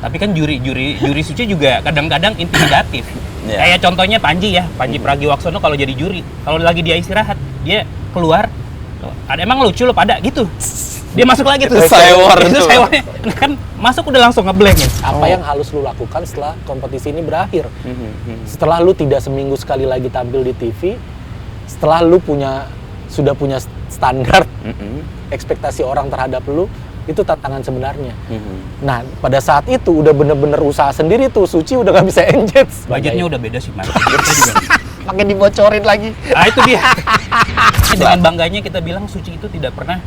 Tapi kan juri Suci juga kadang-kadang intimidatif. Kayak contohnya Panji ya, Panji Pragiwaksono kalau jadi juri, kalau lagi dia istirahat, dia keluar, ada emang lucu lo pada gitu. Dia masuk lagi tuh. Itu sewarnya. Nah, kan masuk udah langsung ngeblank ya. Apa yang harus lu lakukan setelah kompetisi ini berakhir? Setelah lu tidak seminggu sekali lagi tampil di TV, setelah lu sudah punya standar ekspektasi orang terhadap lu, itu tantangan sebenarnya. Nah, pada saat itu udah bener-bener usaha sendiri tuh, Suci udah nggak bisa engage. Budgetnya udah beda sih, Mas. Pakai dibocorin lagi. Ah, itu dia. Dengan bangganya kita bilang Suci itu tidak pernah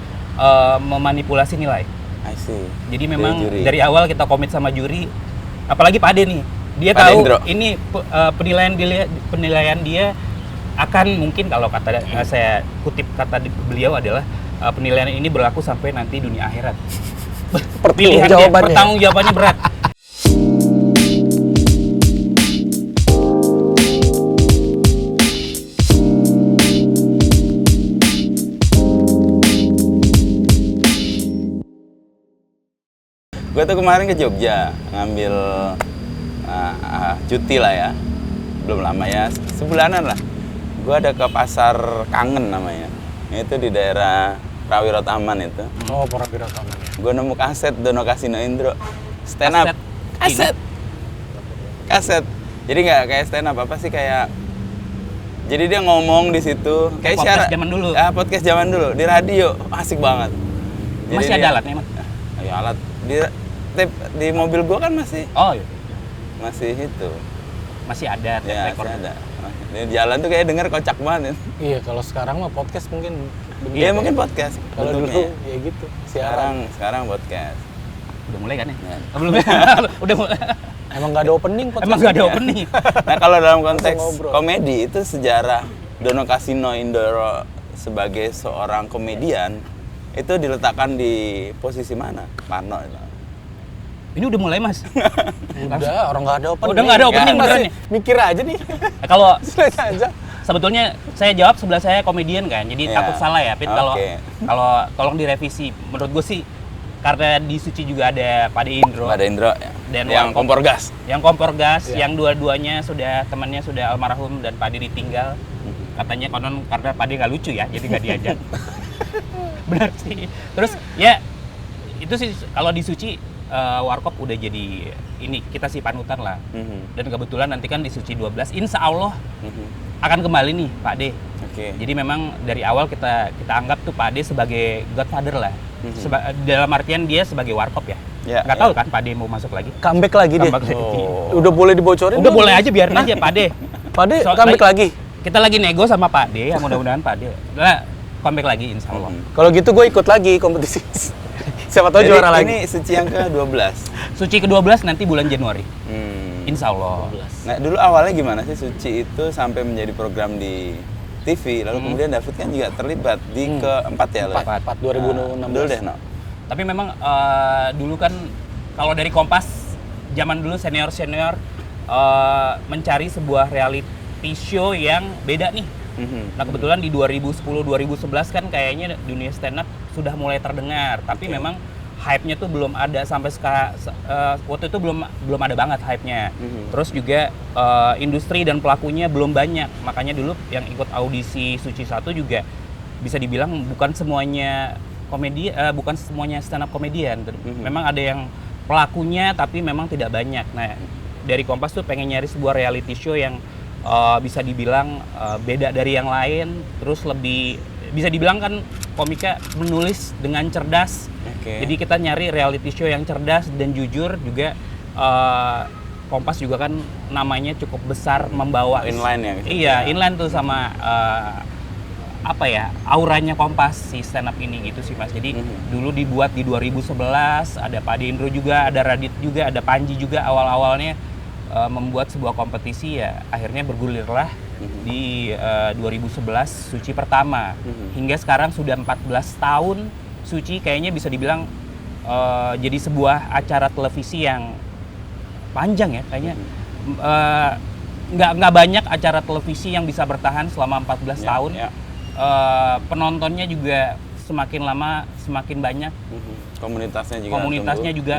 memanipulasi nilai. I see. Jadi memang dari awal kita komit sama juri, apalagi Pak Ade nih. Dia Pak tahu Dendro. ini penilaian dia akan mungkin kalau kata saya kutip kata beliau adalah penilaian ini berlaku sampai nanti dunia akhirat. Pertanggungjawabannya berat. Gue tuh kemarin ke Jogja ngambil cuti lah ya, belum lama ya, sebulanan lah. Gue ada ke pasar Kangen namanya, itu di daerah Prawiro Taman itu. Oh, Prawiro Taman ya. Gue nemu kaset Dono Kasino Indro, stand up. Kaset. Jadi nggak kayak stand up, apa sih kayak. Jadi dia ngomong di situ kayak podcast zaman dulu. Podcast zaman dulu di radio, asik banget. Jadi Masih ada alatnya, Mas? Ya alat di mobil gua kan masih. Oh iya. Masih itu. Masih ada tape Ya, recorder. masih ada. Di jalan tuh kayak denger kocak banget. Iya, kalau sekarang mah podcast mungkin. Iya, mungkin podcast. Kalau dulu ya gitu. Sekarang podcast. Udah mulai kan ya? Ya. Belum. Udah mulai. Emang nggak ada opening podcast. Emang nggak ada opening. Nah, kalau dalam konteks ngobrol. komedi itu sejarah Dono Kasino Indro sebagai seorang komedian itu diletakkan di posisi mana? Parno itu. Ini udah mulai, Mas. Udah, orang nggak ada opening. Udah nggak ada opening Ya, beneran masih nih. mikir aja nih. Kalau Selesai aja. sebetulnya saya jawab sebelah saya komedian kan, jadi Iya. takut salah ya. Pit kalau Oke. tolong direvisi. Menurut gue sih karena di Suci juga ada Pak Indro. Ada Indro ya. Dan yang kompor gas. Yang kompor gas, Iya. yang dua-duanya temannya sudah almarhum dan Pak ditinggal. Katanya konon karena Pak nggak lucu ya, jadi nggak diajak. Benar sih. Terus ya itu sih kalau di Suci Warkop udah jadi ini kita sih panutan lah. Dan kebetulan nanti kan di Suci 12 insya Allah akan kembali nih Pak D. Oke. Jadi memang dari awal kita anggap tuh Pak D sebagai godfather lah. Dalam artian dia sebagai Warkop ya. Ya, Nggak tahu kan Pak D mau masuk lagi. Comeback lagi dia. Comeback lagi. Udah boleh dibocorin? Udah boleh aja biarin aja Pak D. Pak De, So- comeback lagi. Kita lagi nego sama Pak D, ya mudah-mudahan Pak D. Nah, comeback lagi insya Allah. Kalau gitu gue ikut lagi kompetisi. Siapa tahu Jadi juara lagi. ini Suci yang ke-12. Suci ke-12 nanti bulan Januari. Insya Allah. Nah, dulu awalnya gimana sih Suci itu sampai menjadi program di TV, lalu kemudian David kan juga terlibat di keempat ya? Lo ya? 4 2016. Dulu deh, no. Tapi memang dulu kan kalau dari Kompas zaman dulu senior mencari sebuah reality show yang beda nih. Nah kebetulan di 2010-2011 kan kayaknya dunia stand up sudah mulai terdengar, tapi memang hype-nya tuh belum ada sampai waktu itu belum ada banget hype-nya. Terus juga industri dan pelakunya belum banyak, makanya dulu yang ikut audisi Suci 1 juga bisa dibilang bukan semuanya stand up komedian. Memang ada yang pelakunya tapi memang tidak banyak. Nah dari Kompas tuh pengen nyari sebuah reality show yang bisa dibilang beda dari yang lain, terus lebih bisa dibilang kan komika menulis dengan cerdas. Jadi kita nyari reality show yang cerdas dan jujur juga. Kompas juga kan namanya cukup besar membawa Inline ya? Iya, inline tuh sama auranya Kompas si stand up ini gitu sih Mas. Jadi dulu dibuat di 2011, ada Pak Indro juga, ada Radit juga, ada Panji juga awal-awalnya membuat sebuah kompetisi ya akhirnya bergulirlah di 2011 Suci pertama. Hingga sekarang sudah 14 tahun Suci kayaknya bisa dibilang jadi sebuah acara televisi yang panjang ya kayaknya. Nggak banyak acara televisi yang bisa bertahan selama 14 tahun. Penontonnya juga semakin lama semakin banyak. Komunitasnya juga Komunitasnya tumbuh. juga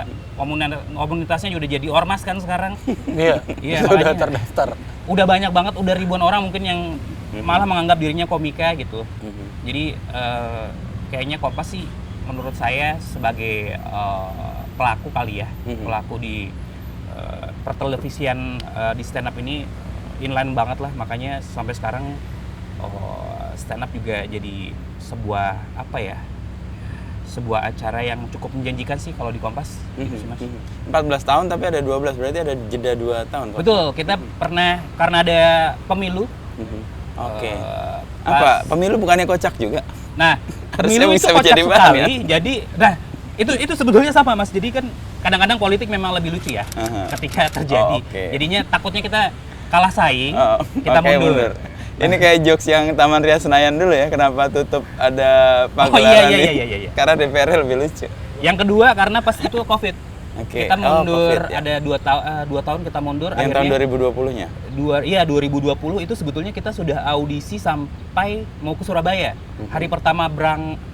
komunitasnya udah jadi ormas kan sekarang. Iya, Iya, itu udah makanya. terdaftar. Udah banyak banget, udah ribuan orang mungkin yang malah menganggap dirinya komika gitu. Jadi kayaknya Kompas sih menurut saya sebagai pelaku kali ya, pelaku di pertelevisian di stand up ini inline banget lah, makanya sampai sekarang stand up juga jadi sebuah apa ya, sebuah acara yang cukup menjanjikan sih kalau di Kompas gitu sih Mas. 14 tahun tapi ada 12, berarti ada jeda 2 tahun. Kok? Betul, kita pernah karena ada pemilu. Oke. Pas- Apa? Pemilu bukannya kocak juga? Nah, Harusnya pemilu itu bisa kocak menjadi bahan, sekali. Jadi, nah itu sebetulnya sama Mas. Jadi kan kadang-kadang politik memang lebih lucu ya ketika terjadi. Oh, oke. Jadinya takutnya kita kalah saing, Oh, kita oke, mundur. mundur. Ini kayak jokes yang Taman Ria Senayan dulu ya, kenapa tutup ada pagelaran iya. Karena DPR lebih lucu. Yang kedua karena pas itu COVID. Oke. Kita mundur, COVID, ya. ada 2 tahun kita mundur. Yang tahun 2020-nya. 2020 itu sebetulnya kita sudah audisi sampai mau ke Surabaya. Hari pertama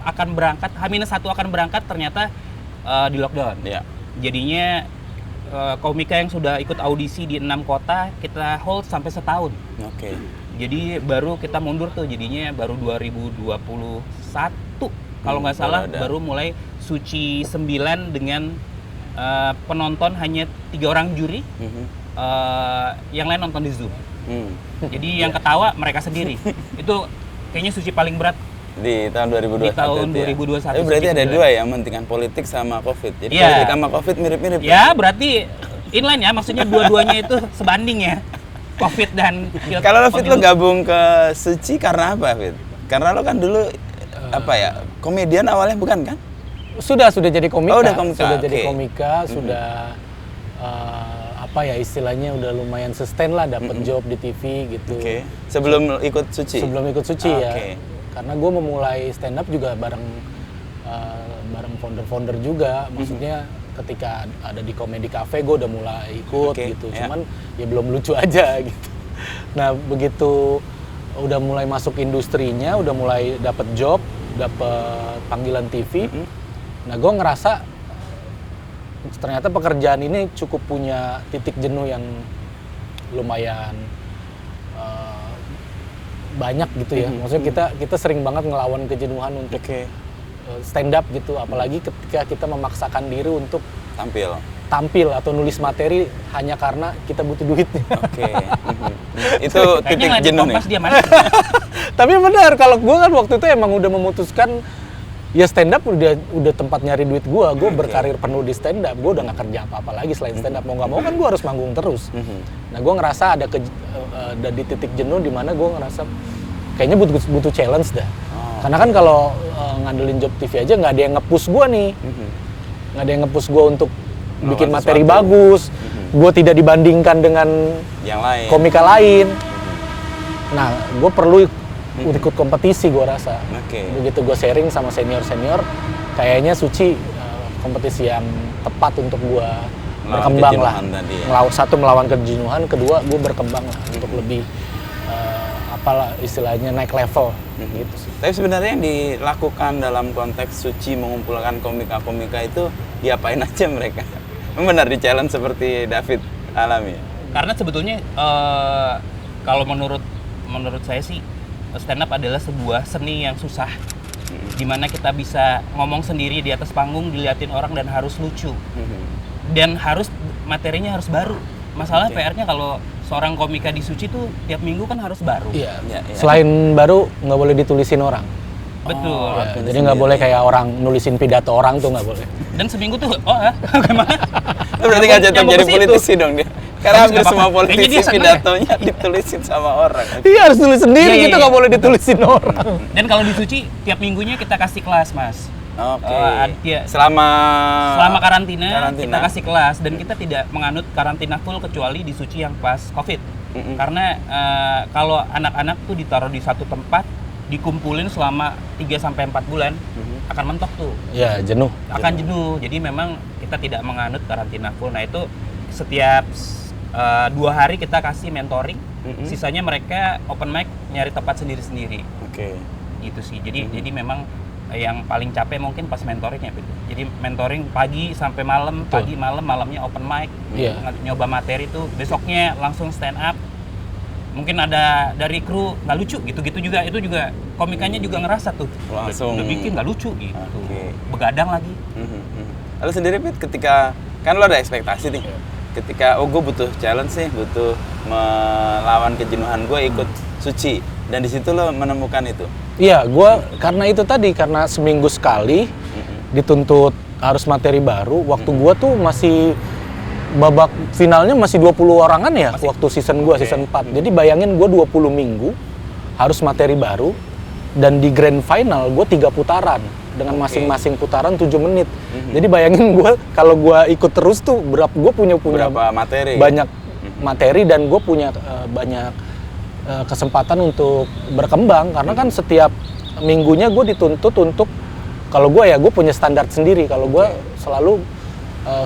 akan berangkat, H-1 akan berangkat, ternyata di lockdown. Iya. Jadinya komika yang sudah ikut audisi di 6 kota kita hold sampai setahun. Oke. Jadi baru kita mundur tuh, jadinya baru 2021 kalau nggak salah baru ada. baru mulai Suci 9 dengan penonton hanya 3 orang juri, yang lain nonton di Zoom. Jadi yang ketawa mereka sendiri. Itu kayaknya Suci paling berat Di tahun 2021. di tahun itu ya. 2021. Tapi berarti ada Suci 2 ya, mementingkan politik sama Covid. Jadi Iya. politik sama Covid mirip-mirip. Ya berarti inline ya, maksudnya dua-duanya itu sebanding ya. Covid dan Kalau lo Fit, lo pemilu. gabung ke Suci karena apa, Fit? Karena lo kan dulu apa ya, komedian awalnya bukan kan? Sudah jadi komika. Oh, udah komika, Sudah jadi oke. komika, sudah apa ya istilahnya udah lumayan sustain lah, dapat job di TV gitu. Oke. Sebelum ikut Suci? Sebelum ikut Suci ya. Oke. Karena gue memulai stand up juga bareng founder-founder juga. Maksudnya ketika ada di Comedy Cafe gue udah mulai ikut Oke, gitu. ya. Cuman ya belum lucu aja gitu. Nah, begitu udah mulai masuk industrinya, udah mulai dapet job, dapet panggilan TV. Nah, gue ngerasa ternyata pekerjaan ini cukup punya titik jenuh yang lumayan banyak gitu ya. Maksudnya kita sering banget ngelawan kejenuhan untuk Oke. stand up gitu, apalagi ketika kita memaksakan diri untuk Tampil. atau nulis materi hanya karena kita butuh duitnya. Oke. Itu Kayaknya titik nggak di jenuh nih. Kompas dia mana? Tapi benar, kalau gue kan waktu itu emang udah memutuskan ya stand up udah tempat nyari duit gue berkarir penuh di stand up, gue udah nggak kerja apa-apa lagi selain stand up, mau nggak mau kan gue harus manggung terus. Nah, gue ngerasa ada di titik jenuh di mana gue ngerasa kayaknya butuh challenge dah. Karena kan kalau ngandelin job TV aja nggak ada yang nge-push gue nih, nggak ada yang nge-push gue untuk bikin materi sesuatu. bagus, gue tidak dibandingkan dengan Yang lain. komika lain. Nah, gue perlu ikut kompetisi, gue rasa. Oke. Begitu gue sharing sama senior-senior, kayaknya Suci kompetisi yang tepat untuk gue Melawan berkembang lah. kejenuhan tadi ya. Satu, melawan kejenuhan, kedua gue berkembang lah untuk lebih apalah istilahnya naik level gitu sih. Tapi sebenarnya yang dilakukan dalam konteks Suci mengumpulkan komika-komika itu diapain aja mereka? Benar di challenge seperti David alami ya? Karena sebetulnya kalau menurut saya sih stand up adalah sebuah seni yang susah, dimana kita bisa ngomong sendiri di atas panggung, diliatin orang dan harus lucu, dan materinya harus baru. Masalah Oke. PR-nya kalau seorang komika di Suci tuh tiap minggu kan harus baru. Iya. Iya, iya. Selain baru nggak boleh ditulisin orang. Betul. Oh, Ya, tulis jadi nggak sendiri. boleh kayak orang nulisin pidato orang tuh nggak boleh. Dan seminggu tuh, gimana? Lo berarti nggak cocok Nyambung jadi ke situ. politisi dong dia. Karena hampir Nggak semua apa-apa. Kayaknya politisi dia seneng ya. pidatonya ditulisin sama orang. Iya harus tulis sendiri Iya, iya, gitu, iya. nggak boleh ditulisin orang. Dan kalau di Suci tiap minggunya kita kasih kelas, Mas. Oke. Iya. Selama Selama karantina, kita kasih kelas dan kita tidak menganut karantina full kecuali di Suci yang pas Covid. Karena kalau anak-anak tuh ditaruh di satu tempat, dikumpulin selama 3-4 bulan, akan mentok tuh. Ya jenuh. Akan jenuh. Jadi memang kita tidak menganut karantina full. Nah, itu setiap 2 hari kita kasih mentoring, sisanya mereka open mic nyari tempat sendiri-sendiri. Oke. Gitu sih. Jadi memang yang paling capek mungkin pas mentoringnya gitu. Jadi mentoring pagi sampai malam, pagi malam, malamnya open mic, nyoba materi tuh, besoknya langsung stand up. Mungkin ada dari kru nggak lucu gitu-gitu juga, itu juga komikannya juga ngerasa tuh langsung udah bikin nggak lucu gitu, begadang lagi. Lalu sendiri Pit, ketika kan lo ada ekspektasi nih, ketika gue butuh challenge nih, butuh melawan kejenuhan gue, ikut Suci, dan di situ lo menemukan itu. Iya, gue karena itu tadi, karena seminggu sekali dituntut harus materi baru. Waktu gue tuh masih babak finalnya masih 20 orangan ya, waktu season gue, season 4. Jadi bayangin gue 20 minggu harus materi baru, dan di grand final gue 3 putaran dengan masing-masing putaran 7 menit. Jadi bayangin gue kalau gue ikut terus tuh gue punya berapa materi? Banyak materi, dan gue punya banyak kesempatan untuk berkembang, karena kan setiap minggunya gue dituntut untuk, kalau gue punya standar sendiri. Kalau gue selalu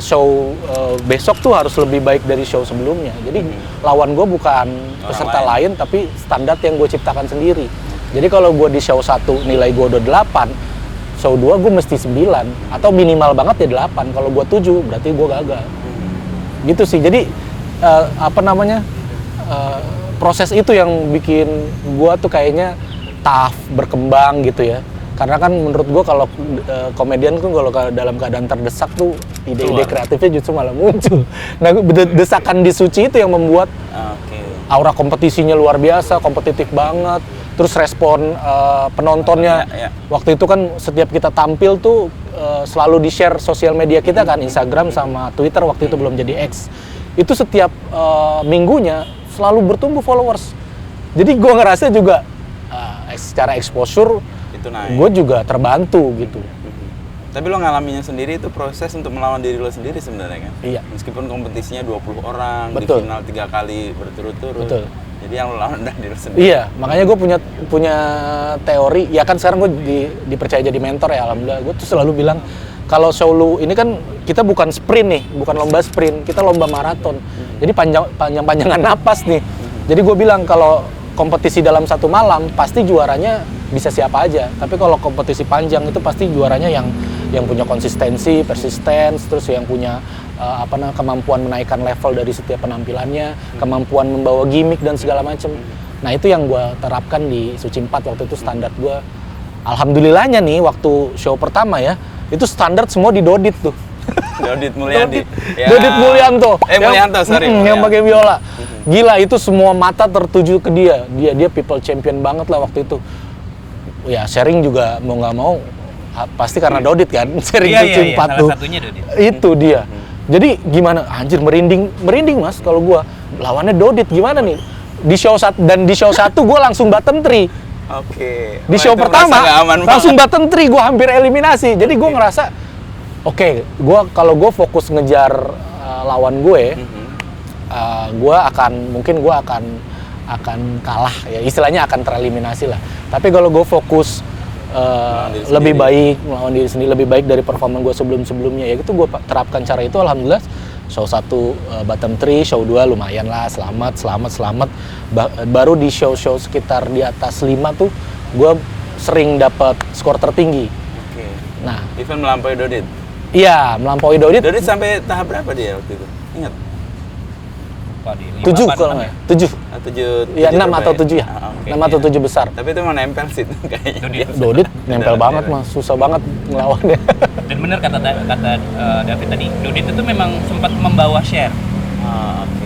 show besok tuh harus lebih baik dari show sebelumnya. Jadi lawan gue bukan peserta lain, tapi standar yang gue ciptakan sendiri. Jadi kalau gue di show 1 nilai gue udah 8, show 2 gue mesti 9, atau minimal banget ya 8. Kalau gue 7 berarti gue gagal. Gitu sih. Jadi proses itu yang bikin gue tuh kayaknya tough, berkembang gitu ya. Karena kan menurut gue kalau komedian kan kalau dalam keadaan terdesak tuh ide-ide kreatifnya justru malah muncul. Nah, desakan di Suci itu yang membuat aura kompetisinya luar biasa, kompetitif banget. Terus respon penontonnya, waktu itu kan setiap kita tampil tuh selalu di-share sosial media kita kan, Instagram sama Twitter, waktu itu belum jadi X. Itu setiap minggunya selalu bertumbuh followers. Jadi gue ngerasa juga secara exposure gue juga terbantu gitu. Tapi lo ngalaminya sendiri itu proses untuk melawan diri lo sendiri sebenarnya kan? Iya. Meskipun kompetisinya 20 orang, Betul. di final 3 kali berturut-turut. Betul. Jadi yang lo lawan diri lo sendiri. Iya, makanya gue punya teori. Ya kan sekarang gue dipercaya jadi mentor ya, alhamdulillah. Gue tuh selalu bilang, kalau show lu ini kan kita bukan sprint nih, bukan lomba sprint, kita lomba maraton. Jadi panjang-panjangan napas nih. Jadi gue bilang kalau kompetisi dalam satu malam pasti juaranya bisa siapa aja. Tapi kalau kompetisi panjang itu pasti juaranya yang punya konsistensi, persisten, terus yang punya kemampuan menaikkan level dari setiap penampilannya, kemampuan membawa gimmick dan segala macam. Nah itu yang gue terapkan di Suci 4 waktu itu, standar gue. Alhamdulillahnya nih waktu show pertama ya, itu standar semua di Dodit tuh. Dodit Mulyadi. Dodit Mulyanto. Mulyanto, sorry. Yang pakai biola. Gila, itu semua mata tertuju ke dia. Dia people champion banget lah waktu itu. Ya sharing juga mau nggak mau pasti karena Dodit kan. Sharing Suci 4 tuh. Salah satunya Dodit. Itu dia. Jadi gimana? Anjir, merinding Mas kalau gua. Lawannya Dodit gimana nih? Di show 1 gua langsung bottom 3. Oke. Di show pertama langsung bottom 3, gue hampir eliminasi. Jadi gue ngerasa kalau gue fokus ngejar lawan gue, gue akan kalah ya, istilahnya akan tereliminasi lah. Tapi kalau gue fokus lebih baik melawan diri sendiri, lebih baik dari performa gue sebelumnya, ya gitu gue terapkan cara itu. Alhamdulillah show 1 bottom 3, show 2 lumayan lah, selamat. Baru di show sekitar di atas 5 tuh gue sering dapat skor tertinggi. Oke. Nah, even melampaui Dodit. Iya, melampaui Dodit. Dodit sampai tahap berapa dia waktu itu? Ingat? 7 kalau nggak? 7. 7. Iya, 6 atau 7 ya. 6 atau 7 besar. Tapi itu mau nempel sih kayaknya. Dodit nempel banget Mas, susah banget ngelawannya. Dan benar kata David tadi, Dodit itu memang sempat membawa share.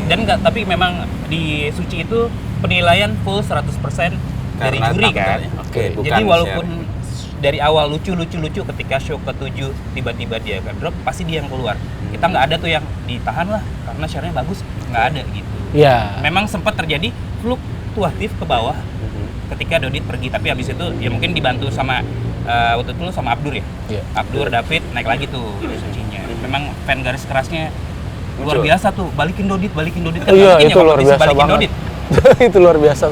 Dan tapi memang di Suci itu penilaian full 100% dari juri kan. Jadi walaupun dari awal lucu ketika show ke-7 tiba-tiba dia kan drop, pasti dia yang keluar. Kita nggak ada tuh yang ditahan lah karena share-nya bagus, nggak ada gitu. Iya. Memang sempat terjadi fluktuatif ke bawah ketika Dodit pergi, tapi habis itu ya mungkin dibantu sama waktu itu sama Abdur ya. Iya. Abdur, David naik lagi tuh Sucinya. Memang fan garis kerasnya luar biasa tuh, balikin Dodit kan. Iya, itu luar biasa balikin banget. Dodit. Itu luar biasa.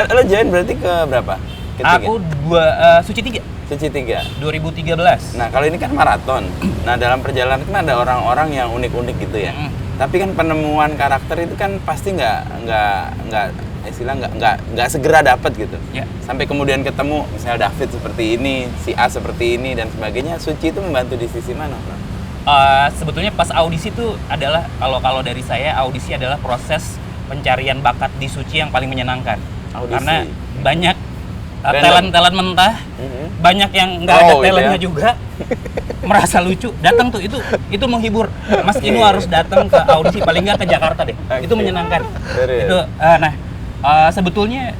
Lo join berarti ke berapa? Ketiga? Aku Suci 3. Suci 3. 2013. Nah, kalau ini kan maraton. Nah, dalam perjalanan kan ada orang-orang yang unik-unik gitu ya. Tapi kan penemuan karakter itu kan pasti nggak istilah nggak segera dapat gitu. Ya. Sampai kemudian ketemu misalnya David seperti ini, si A seperti ini dan sebagainya. Suci itu membantu di sisi mana, Bro? Sebetulnya pas audisi itu adalah kalau dari saya audisi adalah proses pencarian bakat di Suci yang paling menyenangkan. Audisi. Karena banyak Random. talent mentah, banyak yang nggak ada gitu talentnya ya. juga, merasa lucu, datang tuh itu menghibur. Mas Inu harus datang ke audisi paling nggak ke Jakarta deh, itu menyenangkan. Serius? Itu sebetulnya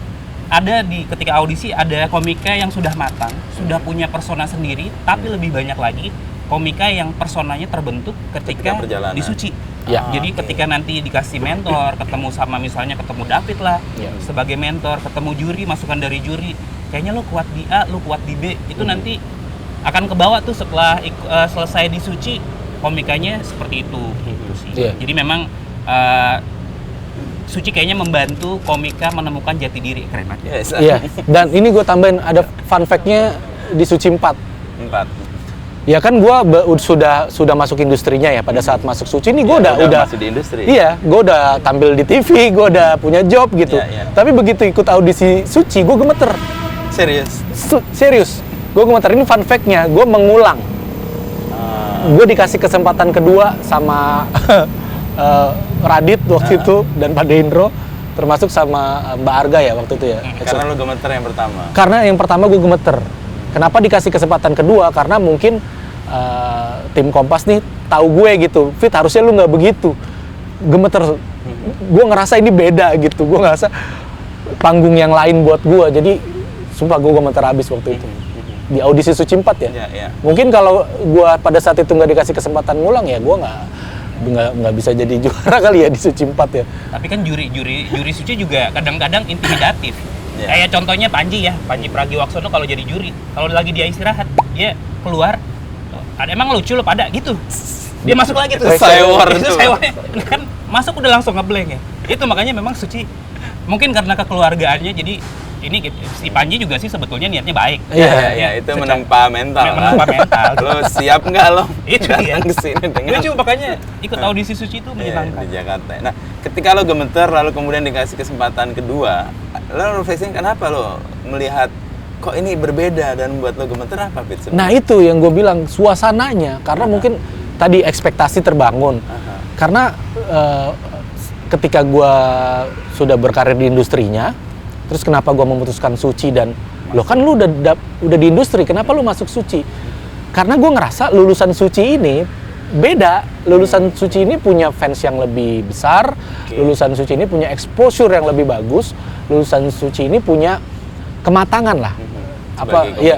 ada ketika audisi ada komika yang sudah matang, sudah punya persona sendiri, tapi lebih banyak lagi komika yang personanya terbentuk ketika perjalanan. di Suci. Ya. Jadi ketika nanti dikasih mentor, ketemu sama misalnya ketemu David lah sebagai mentor, ketemu juri, masukan dari juri, kayaknya lo kuat di A, lo kuat di B, itu nanti akan kebawa tuh setelah selesai di Suci, komikanya seperti itu gitu sih. Iya. Jadi memang Suci kayaknya membantu komika menemukan jati diri. Keren banget. Yes. Iya. Dan ini gue tambahin ada fun fact-nya di Suci 4. 4. Ya kan gue sudah masuk industrinya ya pada saat masuk Suci ini gue Ya, udah masuk di industri. Iya, gue udah tampil di TV, gue udah punya job gitu. Iya, iya. Tapi begitu ikut audisi Suci, gue gemeter. Serius. Serius, gue gemeter. Ini fun fact-nya, gue mengulang. Gue dikasih kesempatan kedua sama Radit waktu itu dan Pak Dendro, termasuk sama Mbak Arga ya waktu itu ya. Karena lo gemeter yang pertama. Karena yang pertama gue gemeter. Kenapa dikasih kesempatan kedua? Karena mungkin tim Kompas nih tahu gue gitu. Fit, harusnya lu nggak begitu. Gemeter. Gue ngerasa ini beda gitu. Gue ngerasa panggung yang lain buat gue. Jadi sumpah gue gemeter habis waktu itu. Di audisi Suci 4 ya. Iya, iya. Mungkin kalau gue pada saat itu nggak dikasih kesempatan ngulang ya gue nggak bisa jadi juara kali ya di Suci 4 ya. Tapi kan juri Suci juga kadang-kadang intimidatif. Ya. Kayak contohnya Panji Pragiwaksono kalau jadi juri, kalau lagi dia istirahat, dia keluar, emang lucu lo pada gitu. Dia masuk lagi tuh. Sewor Itu tuh. sewornya. Kan masuk udah langsung ngeblank ya. Itu makanya memang Suci mungkin karena kekeluargaannya jadi ini si Panji juga sih sebetulnya niatnya baik. Iya, itu menempa mental. Menempa mental. Lo siap nggak lo? Itu dia. Datang ke sini dengan Lucu makanya ikut audisi Suci itu menyenangkan. di Jakarta. Nah, ketika lo gemeter lalu kemudian dikasih kesempatan kedua, lo refreshing kenapa lo melihat kok ini berbeda dan buat lo gemeter apa, Fit? Nah itu yang gue bilang, suasananya. Karena mungkin tadi ekspektasi terbangun. Karena ketika gue sudah berkarir di industrinya, terus kenapa gue memutuskan Suci dan lo kan lu udah di industri, kenapa lu masuk Suci? Karena gue ngerasa lulusan Suci ini beda. Lulusan Suci ini punya fans yang lebih besar, lulusan Suci ini punya exposure yang lebih bagus, lulusan Suci ini punya kematangan lah.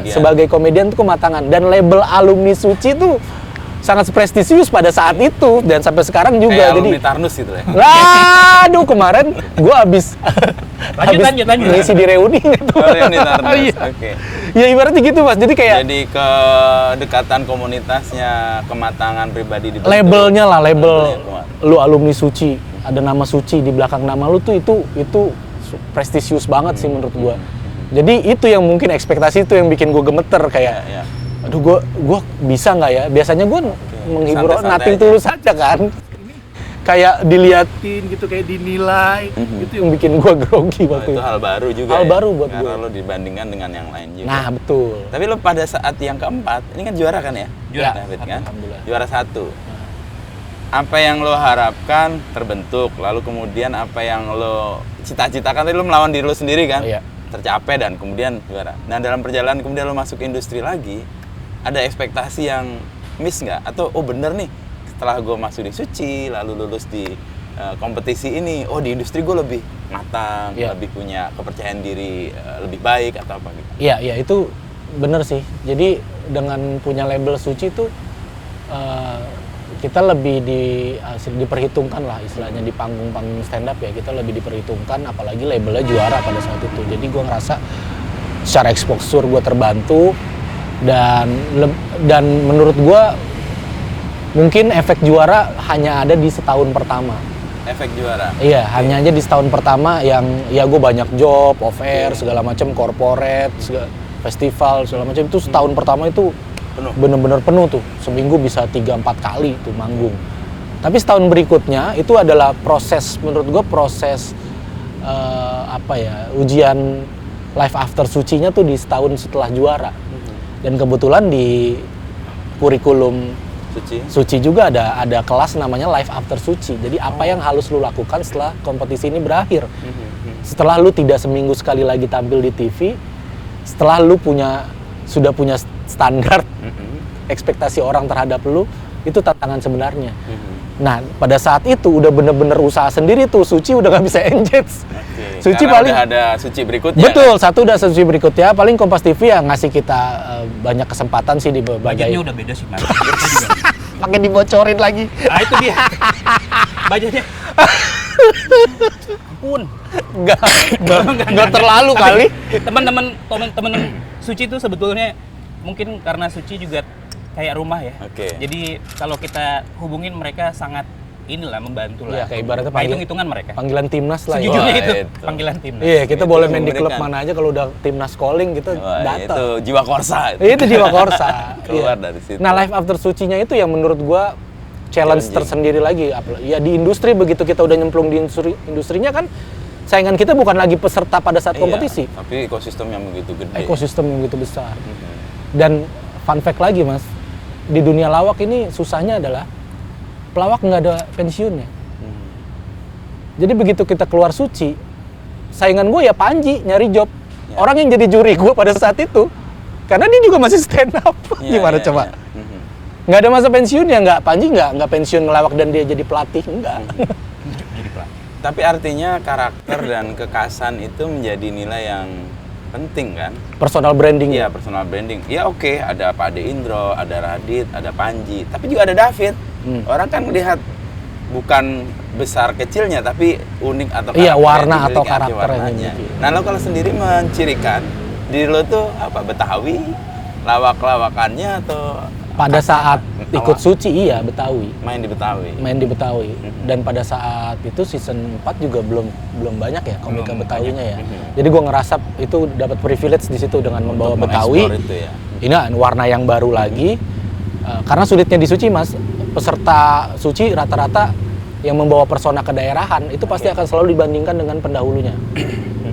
Sebagai komedian tuh kematangan, dan label alumni Suci tuh sangat prestisius pada saat itu dan sampai sekarang juga. Kayak jadi alumni Tarnus gitu ya. aduh, kemarin gue habis Lanjut. ngisi di reuni gitu. Reuni Tarnus. Iya. Oke. Ya ibaratnya gitu Mas. Jadi kayak Jadi kedekatan komunitasnya, kematangan pribadi di labelnya lah, label Labelnya kuat. lu alumni Suci, ada nama Suci di belakang nama lu tuh itu prestisius banget sih menurut gua. Jadi itu yang mungkin ekspektasi itu yang bikin gua gemeter kayak Iya. aduh gua bisa nggak ya? Biasanya gua menghibur Santai-santai nothing aja. tulus aja kan. Kayak diliatin gitu, kayak dinilai. Itu yang bikin gua grogi Oh, waktu itu itu. hal baru juga. Hal ya? baru buat Karena gua. lo dibandingkan dengan yang lain juga. Nah, betul. Tapi lo pada saat yang keempat, ini kan juara kan ya? Juara. David kan? Alhamdulillah. Juara 1. Apa yang lo harapkan terbentuk, lalu kemudian apa yang lo cita-citakan, tadi lo melawan diri lo sendiri kan? Iya. Tercapai dan kemudian juara. Nah, dalam perjalanan kemudian lo masuk industri lagi, ada ekspektasi yang miss nggak? Atau oh bener nih, setelah gue masuk di Suci, lalu lulus di kompetisi ini, oh di industri gue lebih matang, Iya. lebih punya kepercayaan diri, lebih baik atau apa gitu? Iya, itu bener sih. Jadi dengan punya label Suci tuh kita lebih diperhitungkan lah istilahnya di panggung-panggung stand up ya, kita lebih diperhitungkan, apalagi labelnya juara pada saat itu. Jadi gue ngerasa secara exposure gue terbantu dan menurut gue mungkin efek juara hanya ada di setahun pertama. Efek juara. Iya, hanya aja di setahun pertama yang ya gue banyak job, off air, segala macam, corporate, festival, segala macam. Itu setahun pertama itu Penuh. bener-bener penuh tuh. Seminggu bisa 3-4 kali tuh manggung. Tapi setahun berikutnya itu adalah proses, menurut gue proses ujian life after sucinya tuh di setahun setelah juara. Dan kebetulan di kurikulum Suci juga ada kelas namanya life after Suci. Jadi apa yang harus lu lakukan setelah kompetisi ini berakhir. Setelah lu tidak seminggu sekali lagi tampil di TV, setelah lu sudah punya standar ekspektasi orang terhadap lu, itu tantangan sebenarnya. Nah, pada saat itu udah bener-bener usaha sendiri tuh, Suci udah nggak bisa engage. Suci karena paling udah ada Suci berikutnya. Betul, satu udah Suci berikutnya. Paling Kompas TV yang ngasih kita banyak kesempatan sih di berbagai. Budgetnya udah beda sih, Mas. Pakai dibocorin lagi. Nah, itu dia. Budgetnya. Ampun. Enggak terlalu kali. Teman-teman Suci itu sebetulnya mungkin karena Suci juga kayak rumah ya. Jadi kalau kita hubungin mereka sangat membantu lah. Iya, kayak ibaratnya hitung-hitungan mereka. Panggilan timnas lah ya. Sejujurnya itu panggilan timnas. Iya, kita boleh main di klub memberikan. mana aja kalau udah timnas calling kita datang. Itu jiwa korsa. Itu jiwa korsa. Keluar dari situ. Nah, life after Sucinya itu yang menurut gua challenge tersendiri lagi. Ya di industri begitu kita udah nyemplung di industrinya kan saingan kita bukan lagi peserta pada saat kompetisi. Tapi ekosistem yang begitu gede. Ekosistem yang begitu besar. Dan fun fact lagi, Mas. Di dunia lawak ini susahnya adalah pelawak nggak ada pensiunnya. Jadi begitu kita keluar Suci, saingan gue ya Panji nyari job. Orang yang jadi juri gue pada saat itu, karena dia juga masih stand up. Gimana coba? Nggak ada masa pensiunnya, Panji nggak pensiun ngelawak dan dia jadi pelatih, enggak. Jadi pelatih. Tapi artinya karakter dan kekasan itu menjadi nilai yang penting kan? Personal branding. Iya, personal branding. Ya oke, ada Pak Ade Indro, ada Radit, ada Panji, tapi juga ada David. Orang kan melihat bukan besar kecilnya, tapi unik atau karakter. Iya, warna yang atau dimiliki, karakter yang warnanya. dimiliki. Nah, lo kalau sendiri mencirikan diri lo tuh apa? Betawi, lawak-lawakannya atau Pada saat Betawi? ikut Suci iya Betawi. Main di Betawi. Main di Betawi. Dan pada saat itu season 4 juga belum banyak ya komika Belum Betawinya ya. banyak. Jadi gue ngerasa itu dapat privilege di situ dengan membawa Untuk Betawi. mengeksplor itu ya. Ini warna yang baru lagi. Karena sulitnya di Suci, Mas, peserta Suci rata-rata yang membawa persona kedaerahan itu pasti akan selalu dibandingkan dengan pendahulunya.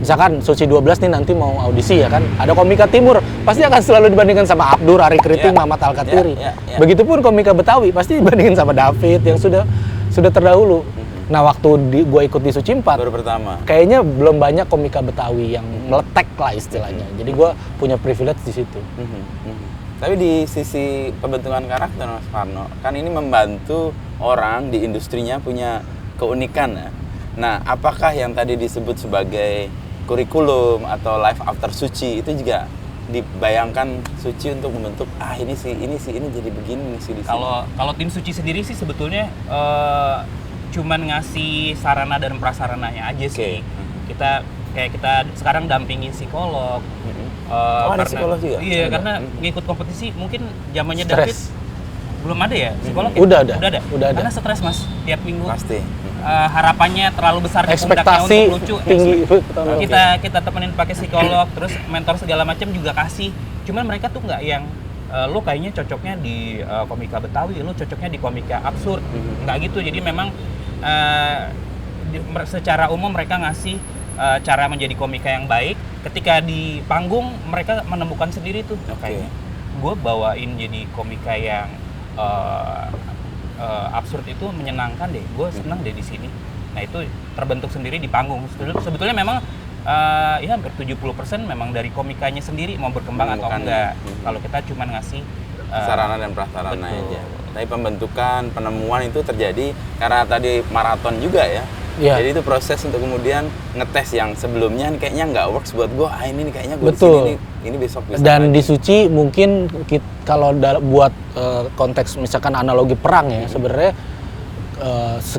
Misalkan Suci 12 nih nanti mau audisi ya kan, ada komika Timur, pasti akan selalu dibandingkan sama Abdur, Ari Kriting, Mamat Al-Katiri. Begitupun komika Betawi, pasti dibandingkan sama David yang sudah terdahulu. Nah, waktu gue ikut di Suci 4, Baru pertama. kayaknya belum banyak komika Betawi yang meletek lah istilahnya. Jadi gue punya privilege di situ. Tapi di sisi pembentukan karakter, Mas Farno, kan ini membantu orang di industrinya punya keunikan ya. Nah, apakah yang tadi disebut sebagai kurikulum atau life after Suci itu juga dibayangkan Suci untuk membentuk ini jadi begini nih sih di sini. Kalau tim Suci sendiri sih sebetulnya cuman ngasih sarana dan prasarananya aja sih. Kita sekarang dampingin psikolog. Ada psikolog juga? Iya, karena ngikut kompetisi mungkin zamannya David belum ada ya psikolog. Udah ada. Karena stres, Mas, tiap minggu. Pasti. Harapannya terlalu besar di pundaknya Ekspektasi untuk lucu. tinggi. Kita temenin pakai psikolog, terus mentor segala macam juga kasih. Cuman mereka tuh nggak yang lo kayaknya cocoknya di komika Betawi, lo cocoknya di komika absurd. Nggak gitu. Jadi memang secara umum mereka ngasih cara menjadi komika yang baik. Ketika di panggung mereka menemukan sendiri tuh kayaknya gue bawain jadi komika yang absurd itu menyenangkan deh, gue senang deh di sini. Nah, itu terbentuk sendiri di panggung. Sebetulnya memang ya hampir 70% memang dari komikanya sendiri mau berkembang atau enggak. Kalau kita cuma ngasih sarana dan prasarana aja. Tapi pembentukan, penemuan itu terjadi karena tadi maraton juga ya. Iya. Jadi itu proses untuk kemudian ngetes yang sebelumnya kayaknya nggak works buat gue. Ini kayaknya gue Betul. ini besok bisa. Dan lagi. di Suci mungkin kalau buat konteks misalkan analogi perang ya, sebenarnya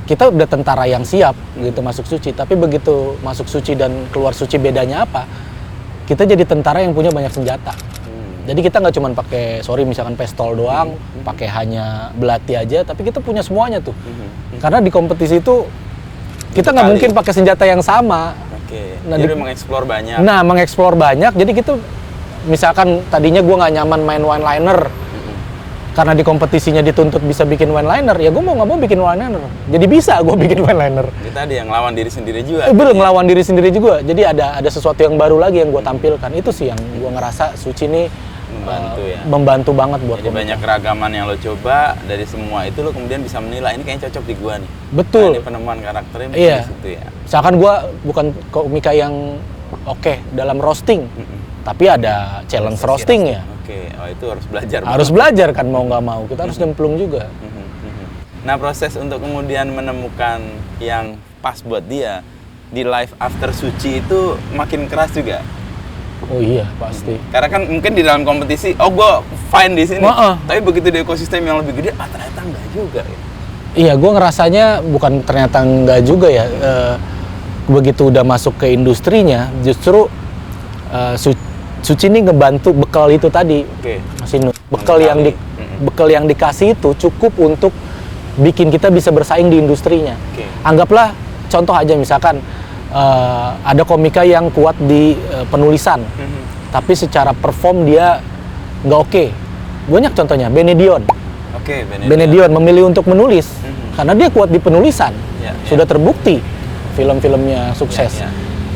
kita udah tentara yang siap gitu masuk Suci, tapi begitu masuk Suci dan keluar Suci bedanya apa? Kita jadi tentara yang punya banyak senjata. Jadi kita nggak cuma pakai misalkan pistol doang, pakai hanya belati aja, tapi kita punya semuanya tuh. Karena di kompetisi itu kita nggak mungkin pakai senjata yang sama. Nah, jadi mengeksplor banyak. Nah, mengeksplor banyak. Jadi gitu, misalkan tadinya gue nggak nyaman main one liner, karena di kompetisinya dituntut bisa bikin one liner, ya gue mau nggak mau bikin one liner. Jadi bisa gue bikin one liner. Kita ada yang ngelawan diri sendiri juga. Bener, ngelawan diri sendiri juga. Jadi ada sesuatu yang baru lagi yang gue tampilkan. Itu sih yang gue ngerasa Suci ini membantu banget buat Jadi banyak keragaman yang lo coba, dari semua itu lo kemudian bisa menilai ini kayaknya cocok di gua nih. Betul. Nah, ini penemuan karakternya Iya. di situ ya. Misalkan gue bukan komika yang oke dalam roasting, tapi ada challenge roasting ya. Oke, oh itu harus belajar. Harus belajar kan mau nggak mau. Kita harus nyemplung juga. Nah, proses untuk kemudian menemukan yang pas buat dia di live after Suci itu makin keras juga. Oh iya, pasti. Karena kan mungkin di dalam kompetisi, oh gue fine di sini, tapi begitu di ekosistem yang lebih gede, ternyata enggak juga. Ya. Iya, gue ngerasanya bukan ternyata enggak juga ya. Begitu udah masuk ke industrinya, justru Suci ini ngebantu bekal itu tadi. Oke. Mas Inu. Bekal yang dikasih itu cukup untuk bikin kita bisa bersaing di industrinya. Oke. Anggaplah contoh aja misalkan ada komika yang kuat di penulisan, tapi secara perform dia nggak oke. Banyak contohnya, Benedion. Oke, Benedion memilih untuk menulis karena dia kuat di penulisan. Ya, Sudah terbukti film-filmnya sukses. Ya.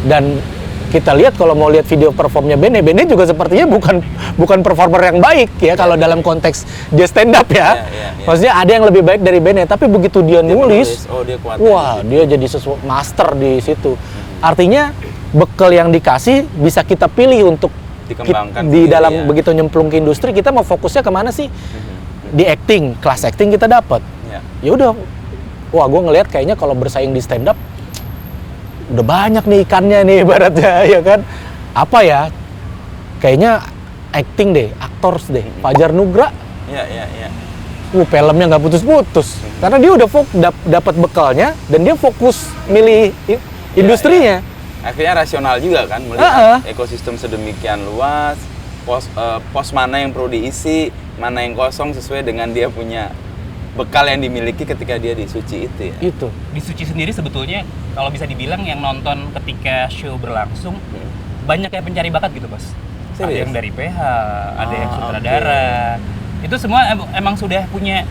Dan kita lihat kalau mau lihat video performnya Bene juga sepertinya bukan performer yang baik ya kalau dalam konteks dia stand up ya. Maksudnya ada yang lebih baik dari Bene, tapi begitu dia nulis, dia kuat. wah dia jadi master di situ. Artinya bekal yang dikasih bisa kita pilih untuk dikembangkan di dalam begitu nyemplung ke industri. Kita mau fokusnya kemana sih? Di acting, kelas acting kita dapat. Ya udah, wah gue ngelihat kayaknya kalau bersaing di stand up udah banyak nih ikannya nih ibaratnya ya kan. Apa ya? Kayaknya acting deh, aktors deh. Fajar Nugra. Iya. Filmnya nggak putus-putus. Karena dia udah dapat bekalnya dan dia fokus milih industrinya. Akhirnya rasional juga kan melihat ekosistem sedemikian luas, pos mana yang perlu diisi, mana yang kosong sesuai dengan dia punya bekal yang dimiliki ketika dia di Suci itu ya. Itu. Di Suci sendiri sebetulnya kalau bisa dibilang yang nonton ketika show berlangsung banyak kayak pencari bakat gitu, Bos. Ada yang dari PH, ada yang sutradara. Itu semua emang sudah punya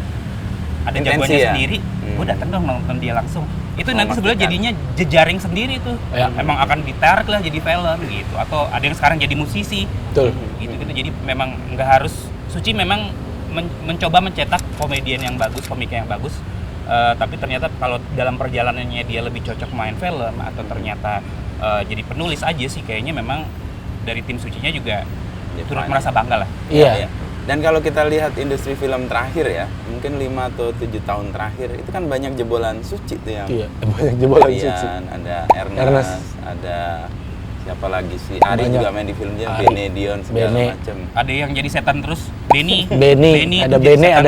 ada jagoannya sendiri. Gue datang dong nonton dia langsung. Itu nanti sebenarnya jadinya jejaring sendiri tuh. Ya. Emang akan ditarik lah jadi film gitu. Atau ada yang sekarang jadi musisi. Betul. Gitu. Jadi memang nggak harus Suci memang mencoba mencetak komedian yang bagus, komika yang bagus. Tapi ternyata kalau dalam perjalanannya dia lebih cocok main film atau ternyata jadi penulis aja sih kayaknya memang dari tim Sucinya juga turut merasa bangga lah. Iya. Dan kalau kita lihat industri film terakhir ya, mungkin 5 atau 7 tahun terakhir itu kan banyak jebolan Suci tuh yang. Iya, banyak jebolan Suci. Ada Ernest, ada siapa lagi sih? Ari juga main di film dia, Benedion segala macam. Ada yang jadi setan terus, Beni, ada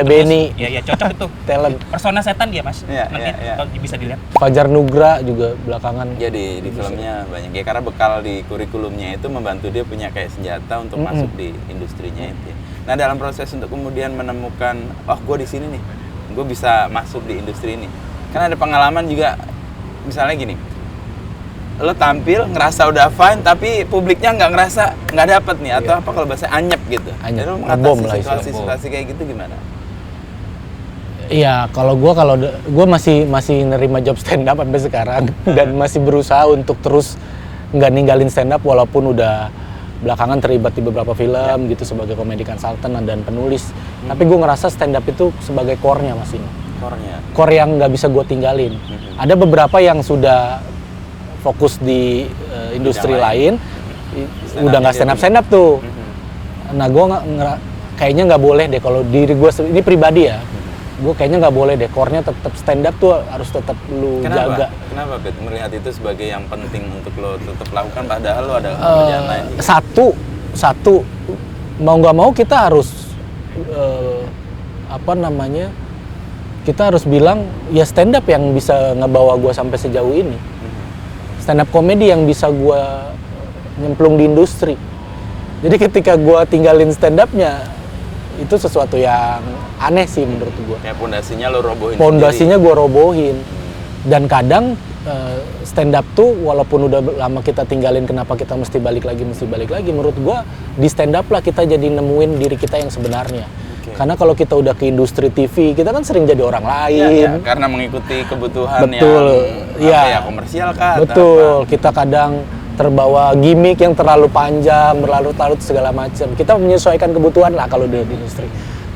Beni. Ya cocok itu. Talent. Persona setan dia, Mas. Ya, nanti kalau bisa dilihat. Fajar Nugra juga belakangan. Jadi di filmnya banyak ya karena bekal di kurikulumnya itu membantu dia punya kayak senjata untuk masuk di industrinya itu. Nah, dalam proses untuk kemudian menemukan, oh gue di sini nih, gue bisa masuk di industri ini. Karena ada pengalaman juga, misalnya gini, lo tampil ngerasa udah fine, tapi publiknya nggak ngerasa nggak dapet nih, atau apa kalau bahasa anyep gitu. Jadi lo mengatasi situasi kayak gitu gimana? Iya, kalau gue masih nerima job stand up sampai sekarang dan masih berusaha untuk terus nggak ninggalin stand up walaupun udah belakangan terlibat di beberapa film gitu sebagai komedi konsultan dan penulis. Tapi gue ngerasa stand up itu sebagai core-nya Mas ini. Core yang nggak bisa gue tinggalin. Ada beberapa yang sudah fokus di industri lain, udah nggak stand up tuh. Nah gue kayaknya nggak boleh deh kalau diri gue ini pribadi ya. Gue kayaknya nggak boleh deh, core-nya tetap stand up tuh harus tetap lu jaga. Kenapa, Bet? Melihat itu sebagai yang penting untuk lo tetap lakukan padahal lo ada pekerjaan lain juga. Satu, mau nggak mau kita harus kita harus bilang ya stand up yang bisa ngebawa gue sampai sejauh ini. Stand up komedi yang bisa gue nyemplung di industri. Jadi ketika gue tinggalin stand up-nya, itu sesuatu yang aneh sih menurut gue. Kayak pondasinya lo robohin. Pondasinya gue robohin. Dan kadang stand up tuh walaupun udah lama kita tinggalin, kenapa kita mesti balik lagi. Menurut gue di stand up lah kita jadi nemuin diri kita yang sebenarnya. Karena kalau kita udah ke industri TV, kita kan sering jadi orang lain. Karena mengikuti kebutuhan Betul. yang komersial kan. Betul. Kita kadang terbawa gimmick yang terlalu panjang, berlarut-larut segala macam. Kita menyesuaikan kebutuhan lah kalau di industri.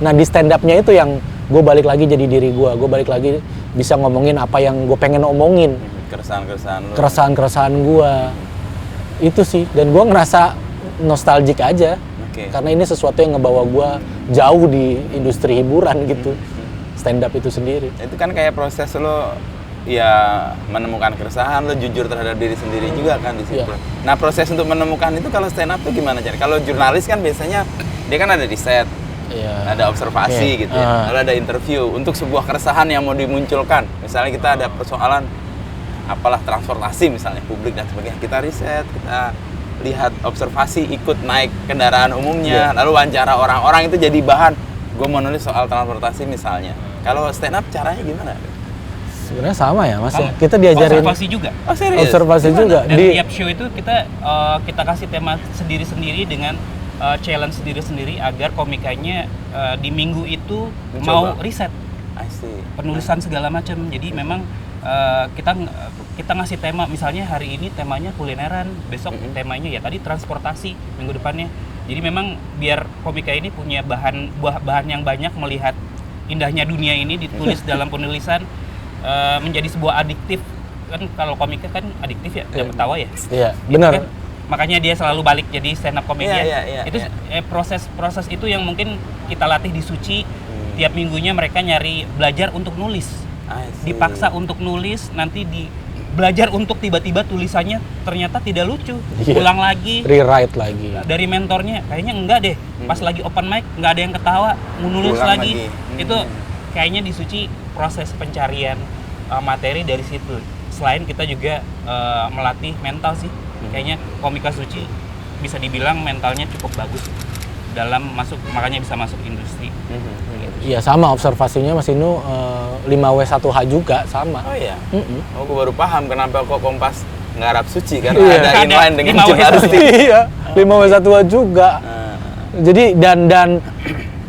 Nah di stand up-nya itu yang gue balik lagi jadi diri gue balik lagi bisa ngomongin apa yang gue pengen omongin. Keresahan-keresahan gue. Itu sih. Dan gue ngerasa nostalgic aja. Karena ini sesuatu yang ngebawa gue jauh di industri hiburan gitu. Stand up itu sendiri. Itu kan kayak proses lo ya menemukan keresahan, lo jujur terhadap diri sendiri juga kan di situ. Nah proses untuk menemukan itu kalau stand up tuh gimana Jar? Kalau jurnalis kan biasanya dia kan ada riset, ada observasi gitu ya, lalu ada interview untuk sebuah keresahan yang mau dimunculkan. Misalnya kita ada persoalan apalah transportasi misalnya publik dan sebagainya, kita riset, kita lihat observasi, ikut naik kendaraan umumnya, lalu wawancara orang-orang itu jadi bahan. Gue mau nulis soal transportasi misalnya. Kalau stand up caranya gimana? Sebenarnya sama ya Mas. Kita diajarin observasi juga. Oh serius? Observasi juga. Dan tiap show itu kita kasih tema sendiri-sendiri dengan challenge sendiri-sendiri agar komikanya di minggu itu mau riset. Penulisan segala macam. Jadi memang kita ngasih tema, misalnya hari ini temanya kulineran, besok temanya ya tadi transportasi, minggu depannya. Jadi memang biar komika ini punya bahan yang banyak melihat indahnya dunia ini ditulis dalam penulisan, menjadi sebuah adiktif. Kan kalau komika kan adiktif ya, dapat tawa ya. Iya, benar. Kan, makanya dia selalu balik jadi stand up comedian. Itu proses itu yang mungkin kita latih di Suci. Tiap minggunya mereka nyari belajar untuk nulis. Dipaksa untuk nulis, nanti belajar untuk tiba-tiba tulisannya ternyata tidak lucu. Ulang lagi, rewrite lagi. Dari mentornya kayaknya enggak deh. Pas lagi open mic nggak ada yang ketawa, mau nulis lagi. Itu kayaknya di Suci proses pencarian materi dari situ. Selain kita juga melatih mental sih. Kayaknya Komika Suci bisa dibilang mentalnya cukup bagus dalam makanya bisa masuk industri. Iya sama, observasinya Mas Inu 5W1H juga sama. Oh iya? Oh, gue baru paham kenapa kok Kompas ngarap Suci, karena ada inline dengan jurnalistik. Iya, 5W1H juga. Jadi dan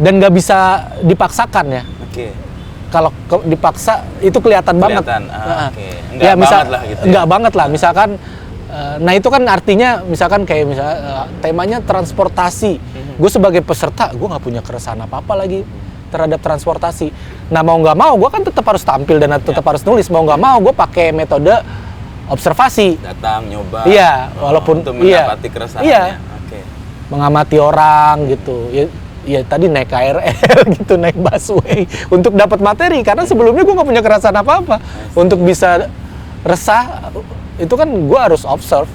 nggak bisa dipaksakan ya. Kalau dipaksa itu kelihatan banget. Enggak banget lah, misalkan nah itu kan artinya misalkan kayak temanya transportasi. Gue sebagai peserta, gue nggak punya keresahan apa-apa lagi terhadap transportasi. Nah mau nggak mau, gue kan tetap harus tampil dan tetap harus nulis. Mau nggak mau, gue pakai metode observasi. Datang, nyoba. Iya, walaupun untuk mendapati keresahannya. Iya, mengamati orang gitu. Ya tadi naik KRL gitu, naik busway untuk dapat materi. Karena sebelumnya gue nggak punya keresahan apa-apa. Untuk bisa resah, itu kan gue harus observe.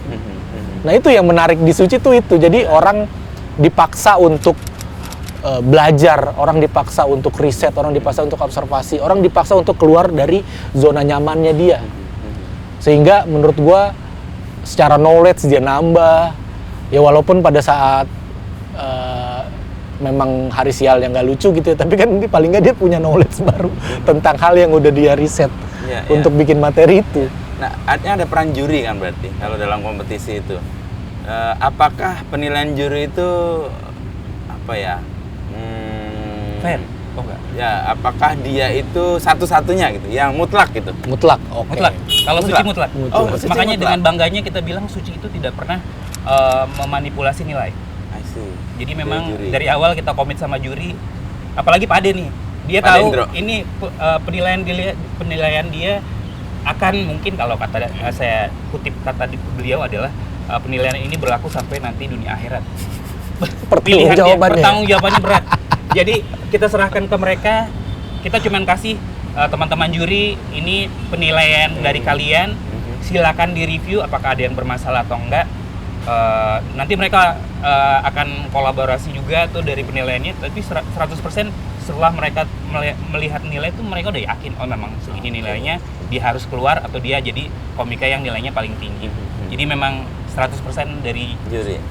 Nah itu yang menarik di Suci tuh itu. Jadi orang dipaksa untuk belajar, orang dipaksa untuk riset, orang dipaksa untuk observasi, orang dipaksa untuk keluar dari zona nyamannya dia. Sehingga menurut gua secara knowledge dia nambah. Ya walaupun pada saat memang hari sial yang nggak lucu gitu ya, tapi kan paling nggak dia punya knowledge baru tentang hal yang udah dia riset untuk bikin materi itu. Nah, artinya ada peran juri kan berarti kalau dalam kompetisi itu. Apakah penilaian juri itu apa ya? Fair, oh enggak? Ya, apakah dia itu satu-satunya gitu, yang mutlak gitu? Mutlak, oke. Mutlak. Kalau Suci mutlak. Oh, Suci makanya mutlak. dengan bangganya kita bilang Suci itu tidak pernah memanipulasi nilai. I see. Jadi memang dari awal kita komit sama juri, apalagi Pak Ade nih. Dia Pak tahu Dendro. ini penilaian dia akan mungkin kalau saya kutip kata beliau adalah penilaian ini berlaku sampai nanti dunia akhirat. Pertanggungjawabannya berat. Jadi kita serahkan ke mereka, kita cuman kasih teman-teman juri, ini penilaian dari kalian, silakan di-review apakah ada yang bermasalah atau enggak. Nanti mereka akan kolaborasi juga tuh dari penilaiannya, tapi 100% setelah mereka melihat nilai itu mereka udah yakin, oh memang segini nilainya, dia harus keluar atau dia jadi komika yang nilainya paling tinggi. Jadi memang 100% dari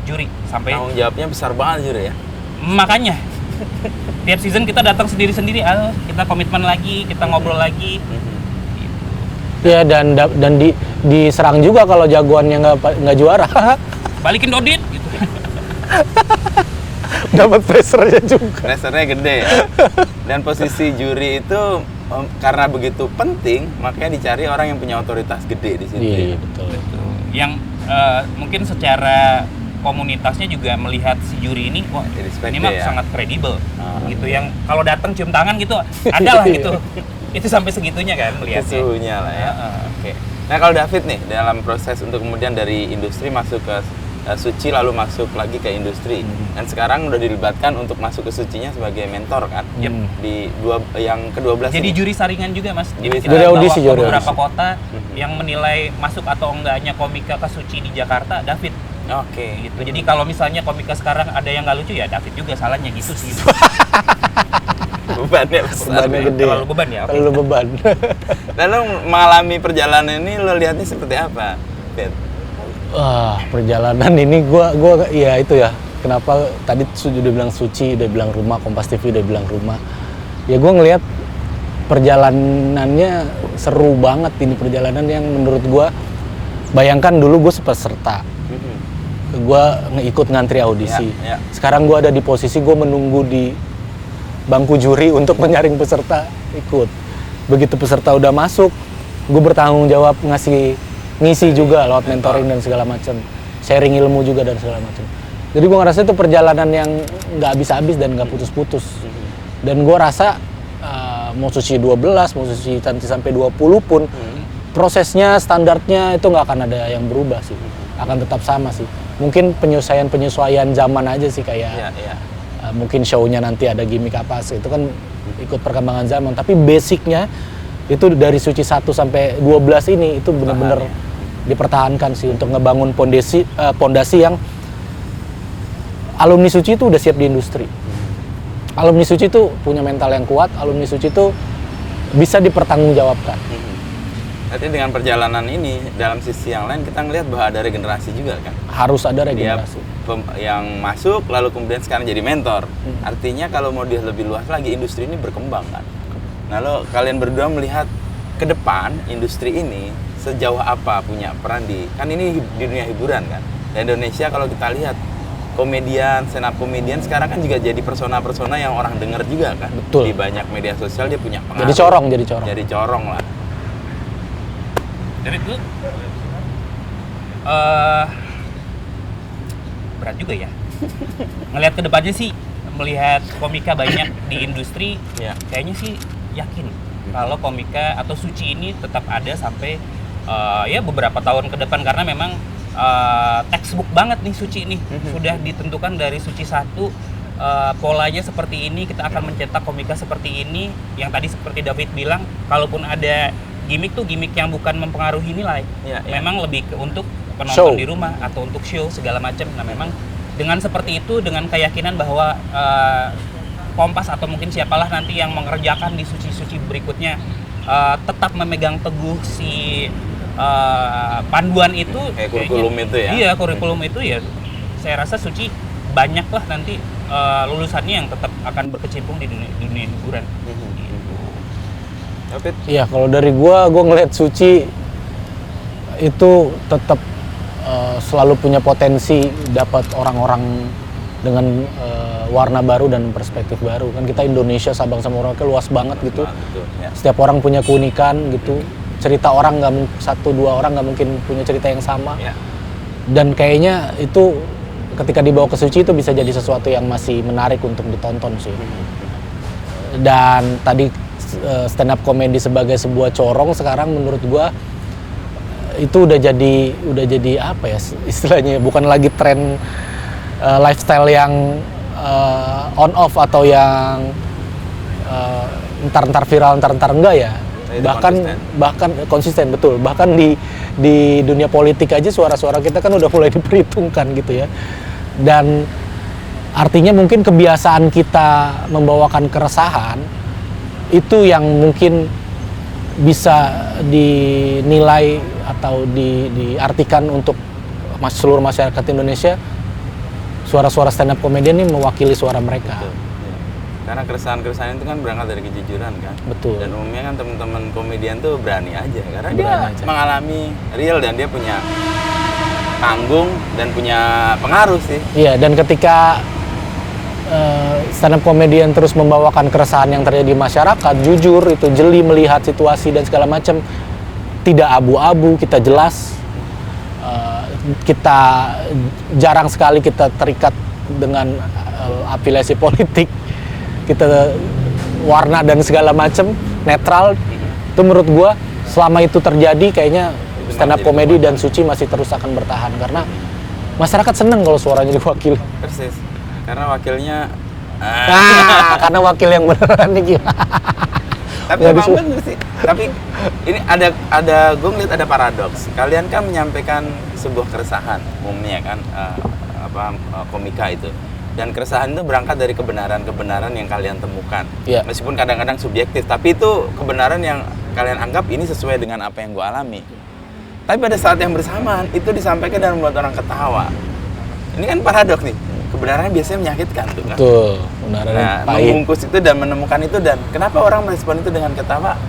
juri sampai tanggung jawabnya besar banget juri ya. Makanya tiap season kita datang sendiri-sendiri, kita komitmen lagi, kita ngobrol lagi. Ya dan diserang juga kalau jagoannya nggak juara. Balikin Dodit gitu. dapat pressure-nya juga. Pressure-nya gede ya. Dan posisi juri itu karena begitu penting, makanya dicari orang yang punya otoritas gede di situ. Iya, ya. betul. Yang mungkin secara komunitasnya juga melihat si juri ini, wah Respect ini mah ya. sangat kredibel gitu. Yang kalau datang cium tangan gitu ada lah gitu. Itu sampai segitunya kan melihatnya. Suhunya lah ya. Oke. Nah kalau David nih dalam proses untuk kemudian dari industri masuk ke Suci lalu masuk lagi ke industri dan sekarang udah dilibatkan untuk masuk ke Sucinya sebagai mentor kan? Yep. Di yang ke-12 Jadi ini. juri saringan juga mas. Jadi kita Juri bawa audisi, ke juri beberapa audisi. kota yang menilai masuk atau enggaknya komika ke Suci di Jakarta, David. Oke. Gitu. Jadi kalau misalnya komika sekarang ada yang nggak lucu ya David juga salahnya gitu sih. Bebannya besar. Bebannya ya. gede. Terlalu beban ya. Oke. Terlalu beban. Dan lo mengalami perjalanan ini lo lihatnya seperti apa, Fit? Wah, perjalanan ini gua ya itu ya. Kenapa tadi udah bilang Suci, udah bilang rumah, Kompas TV udah bilang rumah. Ya gua ngelihat perjalanannya seru banget ini perjalanan yang menurut gua, bayangkan dulu gue peserta. Gue ngikut ngantri audisi. Ya, ya. Sekarang gue ada di posisi gue menunggu di bangku juri untuk menyaring peserta ikut. Begitu peserta udah masuk, gue bertanggung jawab ngisi juga lewat mentoring dan segala macam, sharing ilmu juga dan segala macam. Jadi gue ngerasa itu perjalanan yang nggak habis-habis dan nggak putus-putus. Dan gue rasa mau Suci 12, mau Suci nanti sampai 20 pun prosesnya, standarnya itu nggak akan ada yang berubah sih, akan tetap sama sih. Mungkin penyesuaian zaman aja sih kayak mungkin show-nya nanti ada gimmick apa sih, itu kan ikut perkembangan zaman. Tapi basicnya itu dari Suci 1 sampai 12 ini itu benar-benar dipertahankan sih untuk ngebangun pondasi yang alumni Suci itu udah siap di industri. Alumni Suci itu punya mental yang kuat, alumni Suci itu bisa dipertanggungjawabkan. Berarti dengan perjalanan ini, dalam sisi yang lain kita ngelihat bahwa ada regenerasi juga kan? Harus ada regenerasi. Yang masuk, lalu kemudian sekarang jadi mentor. Artinya kalau mau dia lebih luas lagi, industri ini berkembang kan? Nah lo, kalian berdua melihat ke depan industri ini sejauh apa punya peran kan ini di dunia hiburan kan? Dan Indonesia kalau kita lihat, komedian, stand up komedian sekarang kan juga jadi persona-persona yang orang dengar juga kan? Betul. Di banyak media sosial dia punya pengaruh. Jadi corong lah. Dari dulu berat juga ya. Ngelihat ke depannya sih, melihat komika banyak di industri, kayaknya sih yakin kalau komika atau Suci ini tetap ada sampai ya beberapa tahun ke depan, karena memang textbook banget nih Suci ini. Sudah ditentukan dari Suci 1, polanya seperti ini, kita akan mencetak komika seperti ini. Yang tadi seperti David bilang, kalaupun ada gimmick tuh gimmick yang bukan mempengaruhi nilai, memang lebih untuk penonton di rumah atau untuk show segala macam. Nah memang dengan seperti itu, dengan keyakinan bahwa Kompas atau mungkin siapalah nanti yang mengerjakan di Suci-Suci berikutnya tetap memegang teguh si panduan itu, kurikulum itu ya. Iya, kurikulum itu ya. Saya rasa Suci banyak lah nanti lulusannya yang tetap akan berkecimpung di dunia hiburan. Iya, kalau dari gua ngelihat Suci itu tetap selalu punya potensi dapat orang-orang dengan warna baru dan perspektif baru. Kan kita Indonesia, Sabang sama Merauke luas banget gitu. Setiap orang punya keunikan gitu. Cerita orang satu dua orang nggak mungkin punya cerita yang sama. Dan kayaknya itu ketika dibawa ke Suci itu bisa jadi sesuatu yang masih menarik untuk ditonton sih. Dan tadi stand up comedy sebagai sebuah corong sekarang menurut gua itu udah jadi apa ya istilahnya, bukan lagi tren lifestyle yang on off atau yang entar viral entar enggak ya. Bahkan konsisten, betul. Bahkan di dunia politik aja suara-suara kita kan udah mulai diperhitungkan gitu ya. Dan artinya mungkin kebiasaan kita membawakan keresahan itu yang mungkin bisa dinilai atau diartikan untuk seluruh masyarakat Indonesia. Suara-suara stand up comedian ini mewakili suara mereka. Betul. Karena keresahan-keresahan itu kan berangkat dari kejujuran kan. Betul. Dan umumnya kan teman-teman komedian tuh berani aja karena dia mengalami real dan dia punya panggung dan punya pengaruh sih. Iya, dan ketika stand up comedian terus membawakan keresahan yang terjadi di masyarakat, jujur itu jeli melihat situasi dan segala macam, tidak abu-abu, kita jelas. Kita jarang sekali kita terikat dengan afiliasi politik, kita warna dan segala macam, netral. Itu menurut gua selama itu terjadi kayaknya stand up comedy dan Suci masih terus akan bertahan karena masyarakat seneng kalau suaranya diwakili. Persis. Karena wakilnya Karena wakil yang beneran nih gila. tapi Ya, emang bener sih. Tapi ini ada gue ngeliat ada paradoks. Kalian kan menyampaikan sebuah keresahan umumnya kan, komika itu. Dan keresahan itu berangkat dari kebenaran-kebenaran yang kalian temukan. Iya. Meskipun kadang-kadang subjektif, tapi itu kebenaran yang kalian anggap ini sesuai dengan apa yang gue alami. Tapi pada saat yang bersamaan itu disampaikan dan membuat orang ketawa. Ini kan paradoks nih. Kebenaran biasanya menyakitkan tuh kan. Betul, kebenaran Nah, pahit. membungkus itu dan menemukan itu, dan kenapa orang merespon itu dengan ketawa?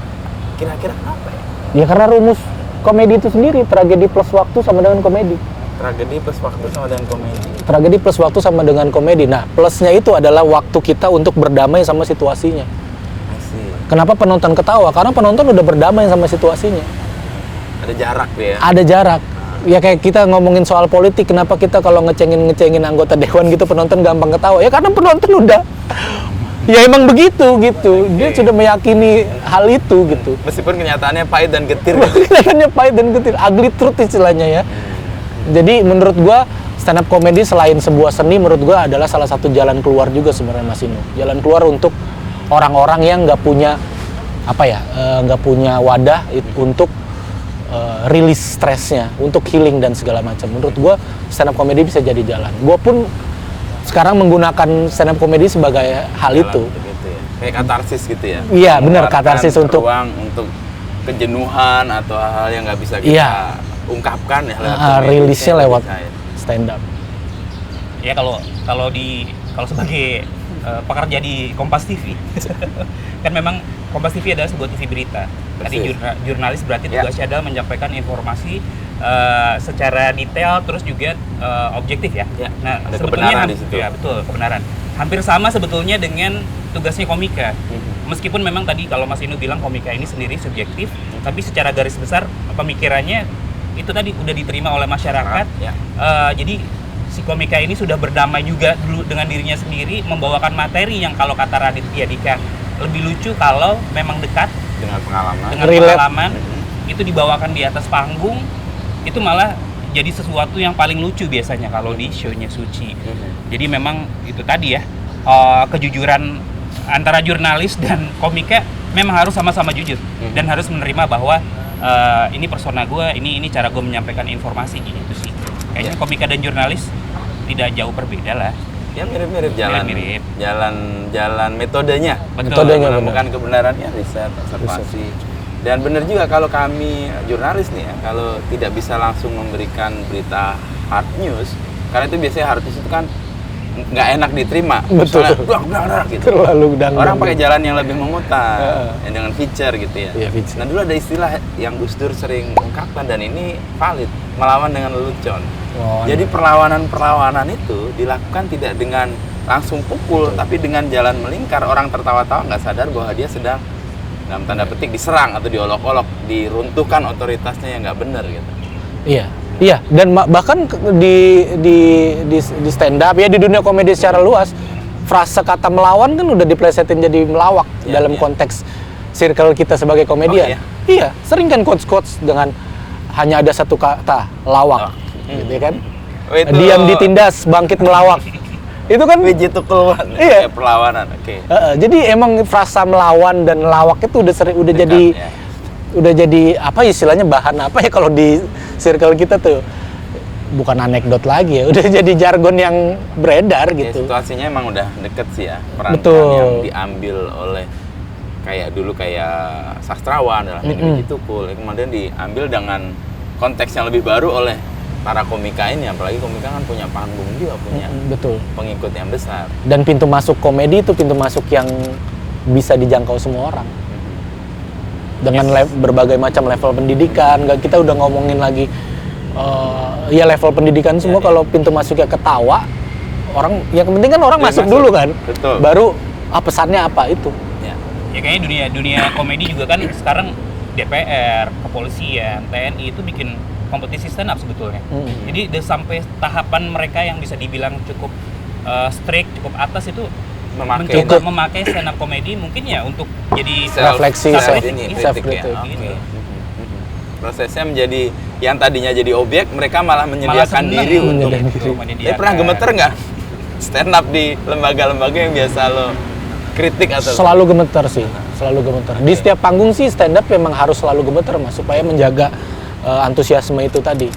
Kira-kira apa ya? Ya karena rumus komedi itu sendiri, tragedi plus waktu sama dengan komedi. Tragedi plus waktu sama dengan komedi. Tragedi plus waktu sama dengan komedi. Nah, plusnya itu adalah waktu kita untuk berdamai sama situasinya. Asik. Kenapa penonton ketawa? Karena penonton udah berdamai sama situasinya. Ada jarak tuh ya. Ada jarak. Ya kayak kita ngomongin soal politik, kenapa kita kalau ngecengin anggota dewan gitu penonton gampang ketawa? Ya karena penonton udah ya emang begitu gitu. Dia sudah meyakini hal itu gitu. Meskipun kenyataannya pahit dan getir. Kelihatannya pahit dan getir, ugly truth istilahnya ya. Jadi menurut gua stand up comedy selain sebuah seni, menurut gua adalah salah satu jalan keluar juga sebenarnya Mas Inu. Jalan keluar untuk orang-orang yang nggak punya nggak punya wadah untuk rilis stresnya, untuk healing dan segala macam. Menurut gua stand up comedy bisa jadi jalan. Gua pun sekarang menggunakan stand up comedy sebagai hal itu. Gitu ya. Kayak katarsis gitu ya. Iya, benar, Mengeluarkan katarsis untuk ruang untuk kejenuhan atau hal-hal yang nggak bisa kita Iya. ungkapkan ya lewat komedi. rilisnya Kayak lewat bisa ya. stand up. Ya kalau sebagai pekerja di Kompas TV kan memang Kompas TV adalah sebuah TV berita. Tadi Persis. jurnalis berarti Ya. tugasnya adalah menyampaikan informasi secara detail terus juga objektif ya. Ya, Nah, ada sebetulnya kebenaran di situ. ya betul, kebenaran. Hampir sama sebetulnya dengan tugasnya komika. Meskipun memang tadi kalau Mas Inu bilang komika ini sendiri subjektif, tapi secara garis besar pemikirannya itu tadi udah diterima oleh masyarakat. Ya. Jadi si komika ini sudah berdamai juga dulu dengan dirinya sendiri, membawakan materi yang kalau kata Raditya Dika lebih lucu kalau memang dekat Dengan pengalaman. dengan Relate. pengalaman, itu dibawakan di atas panggung, itu malah jadi sesuatu yang paling lucu biasanya kalau di show-nya Suci. Jadi memang itu tadi ya, kejujuran antara jurnalis dan komika memang harus sama-sama jujur dan harus menerima bahwa ini persona gue, ini cara gue menyampaikan informasi gitu sih. Kayaknya komika dan jurnalis tidak jauh berbeda lah. Ya mirip-mirip jalan. Mirip-mirip. Jalan metodenya. Betul. Metodenya Menemukan kebenarannya, riset, observasi. Dan benar juga kalau kami jurnalis nih ya, kalau tidak bisa langsung memberikan berita hard news, karena itu biasanya hard news itu kan nggak enak diterima. Betul. Misalnya, "Duak, gitu. Terlalu dangdut. Orang pakai jalan yang lebih memutar, yang dengan feature gitu ya. Iya, feature. Nah dulu ada istilah yang Gus Dur sering ungkapkan dan ini valid, melawan dengan lelucon. Jadi perlawanan itu dilakukan tidak dengan langsung pukul, tapi dengan jalan melingkar. Orang tertawa-tawa nggak sadar bahwa dia sedang dalam tanda petik diserang atau diolok-olok, diruntuhkan otoritasnya yang nggak benar gitu. Iya, dan bahkan di stand up ya, di dunia komedi secara luas, frase kata melawan kan udah diplesetin jadi melawak Iya, dalam iya. konteks circle kita sebagai komedian. Oh, Iya, sering kan quotes dengan hanya ada satu kata, lawak. Gitu ya kan? Oh, itu Diam ditindas, bangkit melawak. Itu kan Wiji tukulwan, Iya. kayak perlawanan. Oke. jadi emang frasa melawan dan lawak itu udah Dekat, jadi ya. udah jadi apa istilahnya, bahan apa ya kalau di circle kita tuh, bukan anekdot lagi ya, udah jadi jargon yang beredar Ya, gitu. situasinya emang udah deket sih ya, peran Betul. yang diambil oleh kayak sastrawan dalam ini Wiji Tukul, kemudian diambil dengan konteks yang lebih baru oleh para komika ini, apalagi komika kan punya panggung juga, punya Betul. pengikut yang besar. Dan pintu masuk komedi itu pintu masuk yang bisa dijangkau semua orang. Dengan berbagai macam level pendidikan, kita udah ngomongin lagi ya level pendidikan semua. Ya, ya. Kalau pintu masuknya ketawa, Orang yang penting kan orang Dia masuk masuk. dulu kan. Betul. Baru pesannya apa itu. Ya kayaknya dunia komedi juga kan sekarang DPR, kepolisian, TNI itu bikin kompetisi stand up sebetulnya. Jadi udah sampai tahapan mereka yang bisa dibilang cukup strict, cukup atas itu mencoba memakai stand up komedi mungkin ya untuk jadi refleksi, kritik self-critic. ya. Oke. Prosesnya menjadi yang tadinya jadi objek, mereka malah menyediakan seneng diri untuk menyediakan. Tapi pernah gemeter nggak stand up di lembaga-lembaga yang biasa lo kritik atau Selalu gemeter sih, selalu gemeter. Di setiap panggung sih stand up memang harus selalu gemeter Mas, supaya menjaga antusiasme itu tadi.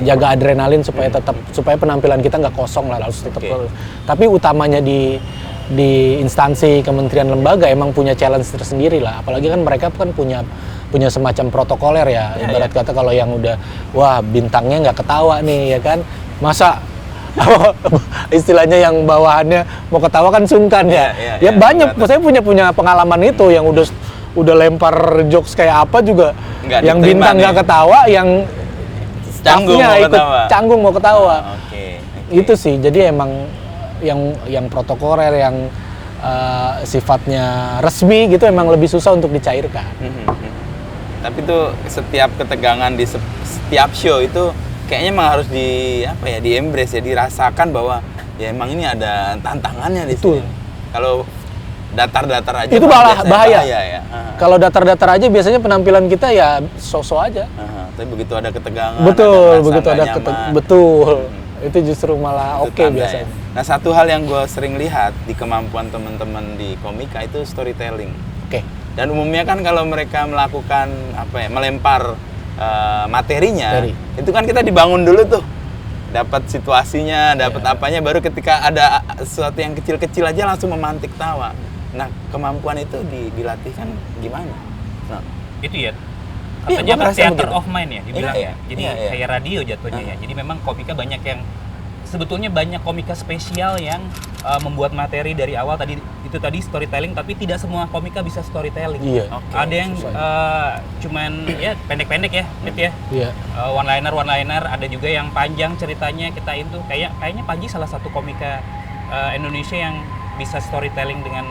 Jaga adrenalin supaya tetap supaya penampilan kita nggak kosong lah, harus tetap. Tapi utamanya di instansi kementerian lembaga emang punya challenge tersendiri lah. Apalagi kan mereka kan punya semacam protokoler ya. Ibarat kata kalau yang udah wah bintangnya nggak ketawa nih ya kan. Masa istilahnya yang bawahannya mau ketawa kan sungkan ya. Ya banyak, saya punya pengalaman itu yang udah lempar jokes kayak apa juga yang bintang nggak ketawa, yang canggung mau ketawa. Itu sih. Jadi emang yang protokoler yang sifatnya resmi gitu emang lebih susah untuk dicairkan. Tapi tuh setiap ketegangan di setiap show itu kayaknya emang harus di embrace ya, dirasakan bahwa ya emang ini ada tantangannya di sini. Kalau datar-datar aja itu bahaya ya. Kalau datar-datar aja biasanya penampilan kita ya so-so aja. Tapi begitu ada ketegangan, betul. Itu justru malah oke biasanya. Ya. Nah, satu hal yang gue sering lihat di kemampuan teman-teman di komika itu storytelling. Dan umumnya kan kalau mereka melakukan melempar materinya, itu kan kita dibangun dulu tuh, dapat situasinya, dapat apanya, baru ketika ada sesuatu yang kecil-kecil aja langsung memantik tawa. Nah, kemampuan itu dilatih kan gimana? Nah, itu ya. Katanya theater of mind ya dibilang ya. Jadi kayak radio jatuhnya ya. Jadi memang komika banyak yang sebetulnya banyak komika spesial yang membuat materi dari awal tadi storytelling, tapi tidak semua komika bisa storytelling. Ada yang cuman ya pendek-pendek ya, one liner, ada juga yang panjang ceritanya. Kayaknya Panji salah satu komika Indonesia yang bisa storytelling dengan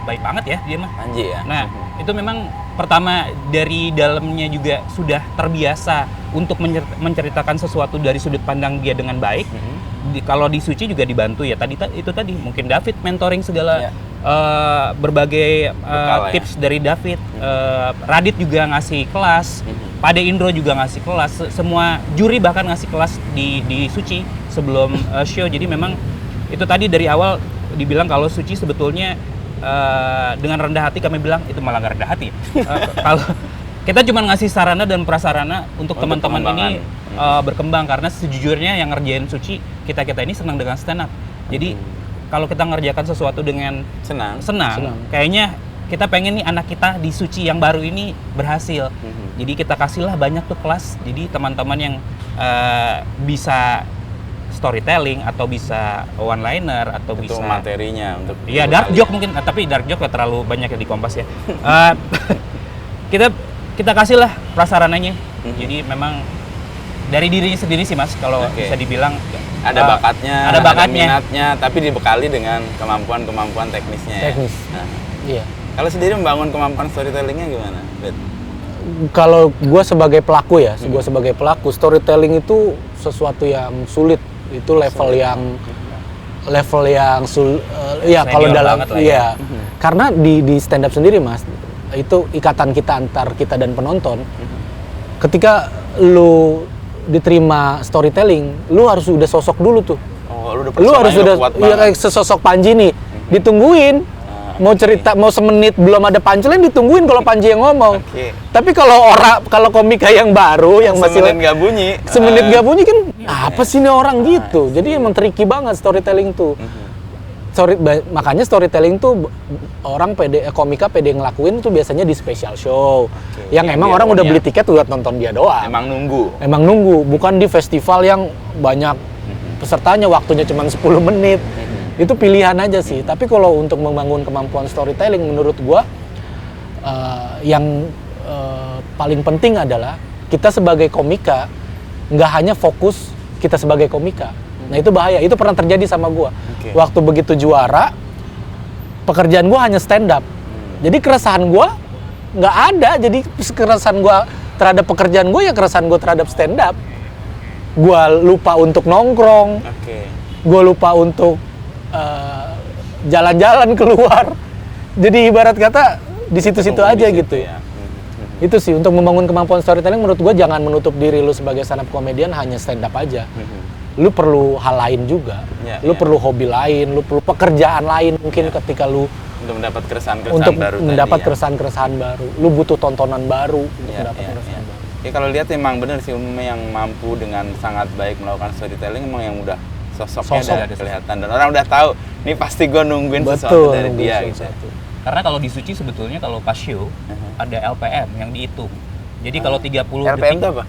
baik banget ya dia mah. Panji ya. Nah, itu memang pertama dari dalamnya juga sudah terbiasa untuk menceritakan sesuatu dari sudut pandang dia dengan baik. Kalau di Suci juga dibantu ya. Itu tadi mungkin David mentoring segala berbagai tips dari David. Radit juga ngasih kelas. Pade Indro juga ngasih kelas. Semua juri bahkan ngasih kelas di Suci sebelum show. Jadi memang itu tadi dari awal dibilang kalau Suci sebetulnya dengan rendah hati kami bilang itu malah nggak rendah hati. Kalau kita cuma ngasih sarana dan prasarana untuk teman-teman ini berkembang, karena sejujurnya yang ngerjain Suci kita ini senang dengan stand up. Jadi kalau kita ngerjakan sesuatu dengan senang, kayaknya kita pengen nih anak kita di Suci yang baru ini berhasil. Jadi kita kasihlah banyak tuh kelas. Jadi teman-teman yang bisa storytelling atau bisa one liner atau itu bisa materinya untuk dark joke mungkin, tapi dark joke gak terlalu banyak di Kompas ya. Kita kasih lah prasarananya. Jadi memang dari dirinya sendiri sih Mas, kalau bisa dibilang ada bakatnya, ada minatnya, tapi dibekali dengan kemampuan teknisnya. Iya. Kalau sendiri membangun kemampuan storytellingnya gimana, Bet? Kalau gue sebagai pelaku ya, storytelling itu sesuatu yang sulit. Itu level yang kalau dalam karena di stand up sendiri Mas, itu ikatan kita antar kita dan penonton. Ketika lu diterima storytelling, lu harus udah sosok dulu tuh. Lu harus udah kayak sesosok Panji nih, ditungguin. Mau cerita, mau semenit belum ada punchline ditungguin kalau Panji yang ngomong. Tapi kalau komika yang baru yang masih semenit nggak bunyi kan apa sih ini orang gitu. Jadi emang tricky banget storytelling tuh. Makanya storytelling tuh komika pede ngelakuin tuh biasanya di special show. Yang emang orang udah beli tiket buat nonton dia doang. Emang nunggu, bukan di festival yang banyak pesertanya waktunya cuma 10 menit. Itu pilihan aja sih. Tapi kalau untuk membangun kemampuan storytelling menurut gua yang paling penting adalah kita sebagai komika nggak hanya fokus kita sebagai komika, Nah itu bahaya, itu pernah terjadi sama gue. Oke. Waktu begitu juara, pekerjaan gue hanya stand up. Jadi keresahan gue nggak ada, jadi keresahan gue terhadap pekerjaan gue ya keresahan gue terhadap stand up. Gue lupa untuk nongkrong, Oke. gue lupa untuk jalan-jalan keluar. Jadi ibarat kata di situ-situ Ketemu aja di situ gitu. ya. Itu sih untuk membangun kemampuan storytelling menurut gue jangan menutup diri lu sebagai stand up comedian hanya stand up aja. Lu perlu hal lain juga. Ya, Lu ya. perlu hobi lain, lu perlu pekerjaan lain mungkin ketika lu Untuk mendapat keresahan-keresahan untuk baru mendapat tadi, ya. keresahan-keresahan baru. Lu butuh tontonan baru untuk Ya, mendapat ya, keresahan ya. baru. Ya kalau lihat emang bener sih umumnya yang mampu dengan sangat baik melakukan storytelling emang yang udah sosoknya Sosok. udah kelihatan dan orang udah tahu nih pasti gue nungguin sesuatu dari dia gitu. Karena kalau di Suci sebetulnya kalau pas show ada LPM yang dihitung. Jadi kalau 30 LPM detik itu apa?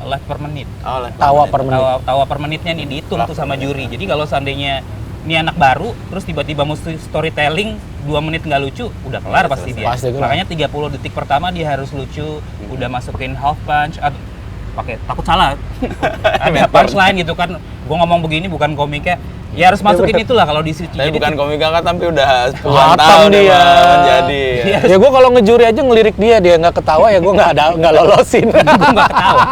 live per menit. Oh, lah. Tawa per menit. Tawa per menitnya nih dihitung tuh sama juri. Jadi kalau seandainya ini anak baru terus tiba-tiba mesti storytelling 2 menit nggak lucu, udah kelar pasti dia. Pasti kelar. Makanya 30 detik pertama dia harus lucu, udah masukin half punch atau pakai takut salah. Ada punchline gitu kan. Gua ngomong begini bukan komiknya. Ya harus masukin itulah kalau di Suci. Tapi Jadi bukan komika kan tapi udah puluhan Hatam tahun dia. menjadi. Ya gue kalau ngejuri aja ngelirik dia nggak ketawa ya gue nggak lolosin. gua nggak ketawa.